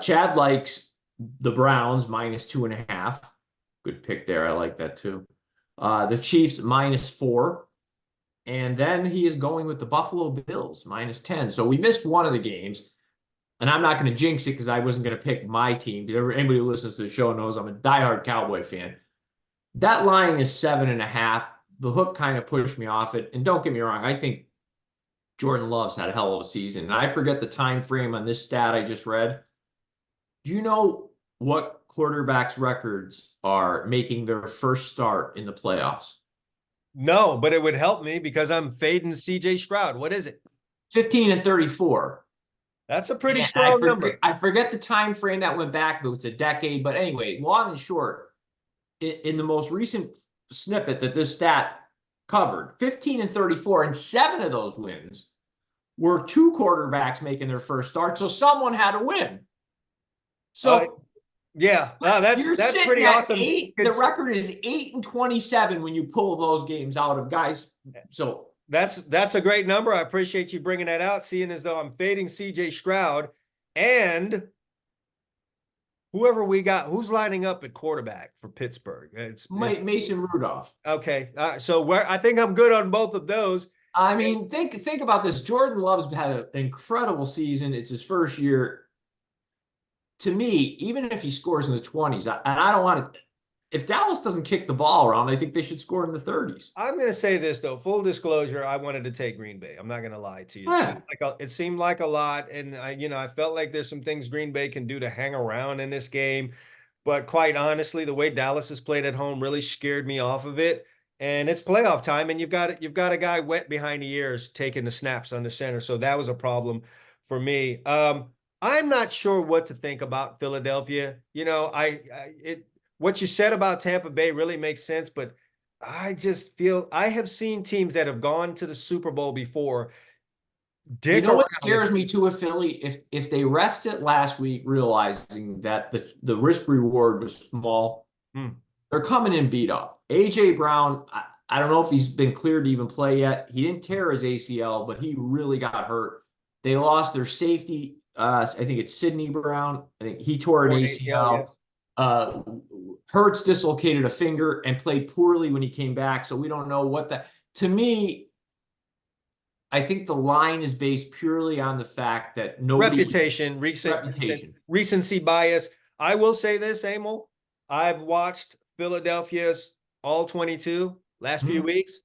Chad likes the Browns -2.5. Good pick there. I like that too. The Chiefs -4. And then he is going with the Buffalo Bills -10. So we missed one of the games. And I'm not going to jinx it because I wasn't going to pick my team. Anybody who listens to the show knows I'm a diehard Cowboy fan. That line is 7.5. The hook kind of pushed me off it. And don't get me wrong, I think Jordan Love's had a hell of a season. And I forget the time frame on this stat I just read. Do you know what quarterbacks' records are making their first start in the playoffs? No, but it would help me because I'm fading CJ Stroud. What is it? 15-34. That's a pretty And strong number. I forget the time frame that went back, if it was a decade. But anyway, long and short, in the most recent snippet that this stat covered, 15-34, and 7 of those wins were 2 quarterbacks making their first start. So someone had to win. So yeah, you're that's sitting pretty at awesome. 8. The record is 8-27 when you pull those games out of guys. So that's a great number. I appreciate you bringing that out, seeing as though I'm fading CJ Stroud and whoever we got. Who's lining up at quarterback for Pittsburgh? It's Mason Rudolph. Okay, so I think I'm good on both of those. I mean, think about this. Jordan Love's had an incredible season. It's his first year. To me, even if he scores in the 20s, and I don't want to, if Dallas doesn't kick the ball around, I think they should score in the 30s. I'm going to say this, though. Full disclosure, I wanted to take Green Bay. I'm not going to lie to you. It seemed like a lot, and I felt like there's some things Green Bay can do to hang around in this game. But quite honestly, the way Dallas has played at home really scared me off of it. And it's playoff time, and you've got a guy wet behind the ears taking the snaps under center. So that was a problem for me. I'm not sure what to think about Philadelphia. What you said about Tampa Bay really makes sense, but I just feel I have seen teams that have gone to the Super Bowl before. You know what scares me too with Philly? If they rested last week, realizing that the risk reward was small, they're coming in beat up. AJ Brown, I don't know if he's been cleared to even play yet. He didn't tear his ACL, but he really got hurt. They lost their safety. I think it's Sidney Brown. I think he tore an ACL. Yes. Hurts dislocated a finger and played poorly when he came back. So we don't know what that. To me, I think the line is based purely on the fact that recency bias. I will say this, Emil. I've watched Philadelphia's all 22 last few weeks.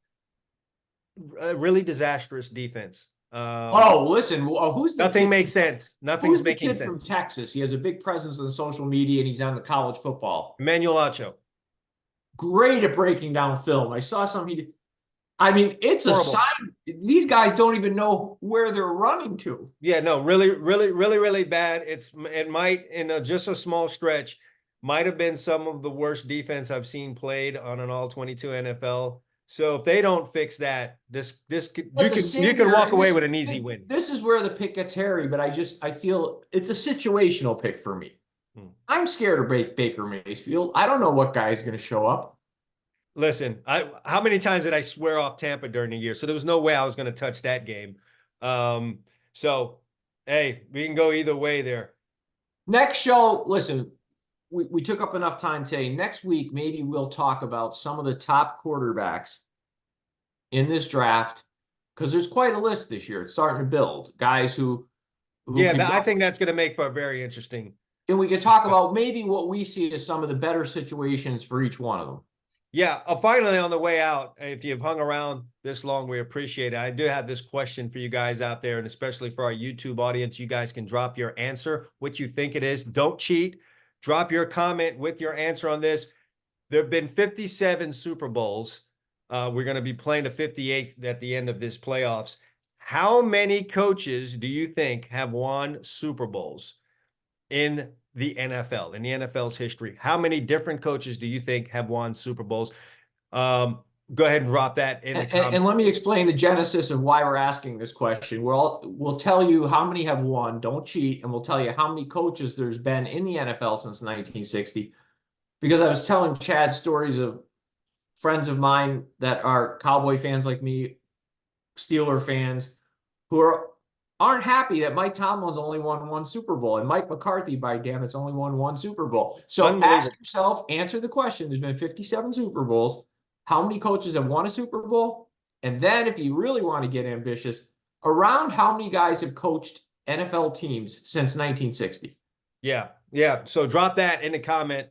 A really disastrous defense. Listen, who's the nothing kid? Makes sense. Nothing's making sense. From Texas. He has a big presence on social media, and he's on the college football. Emmanuel Acho. Great at breaking down film. I saw something he did. I mean, it's horrible. A sign. These guys don't even know where they're running to. Yeah, no, really, really, really, really bad. It might, in just a small stretch, might have been some of the worst defense I've seen played on an all-22 NFL. So if they don't fix that, you can walk away with an easy win. This is where the pick gets hairy, but I feel it's a situational pick for me. I'm scared of Baker Mayfield. I don't know what guy is going to show up. Listen, how many times did I swear off Tampa during the year? So there was no way I was going to touch that game. So, hey, we can go either way there. Next show, listen, we took up enough time today. Next week, maybe we'll talk about some of the top quarterbacks in this draft, because there's quite a list this year. It's starting to build guys who I think that's going to make for a very interesting. And we could talk about maybe what we see as some of the better situations for each one of them. Yeah. Finally, on the way out, if you've hung around this long, we appreciate it. I do have this question for you guys out there, and especially for our YouTube audience. You guys can drop your answer, what you think it is. Don't cheat. Drop your comment with your answer on this. There have been 57 Super Bowls. We're going to be playing the 58th at the end of this playoffs. How many coaches do you think have won Super Bowls in the NFL, in the NFL's history? How many different coaches do you think have won Super Bowls? Go ahead and drop that in the comments. And let me explain the genesis of why we're asking this question. We'll tell you how many have won, don't cheat, and we'll tell you how many coaches there's been in the NFL since 1960. Because I was telling Chad stories of friends of mine that are Cowboy fans like me, Steeler fans, who aren't happy that Mike Tomlin's only won 1 Super Bowl, and Mike McCarthy, by damn, it's only won 1 Super Bowl. So ask yourself, answer the question. There's been 57 Super Bowls. How many coaches have won a Super Bowl? And then if you really want to get ambitious, around how many guys have coached NFL teams since 1960? Yeah. So drop that in the comment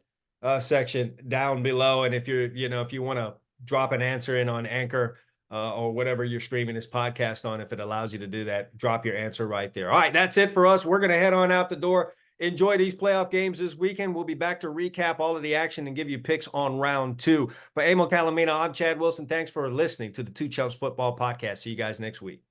section down below. And if you want to drop an answer in on Anchor or whatever you're streaming this podcast on, if it allows you to do that, drop your answer right there. All right, that's it for us. We're going to head on out the door. enjoy these playoff games this weekend. We'll be back to recap all of the action and give you picks on round 2. For Emil Calomino, I'm Chad Wilson. Thanks for listening to the Two Chumps Football Podcast. See you guys next week.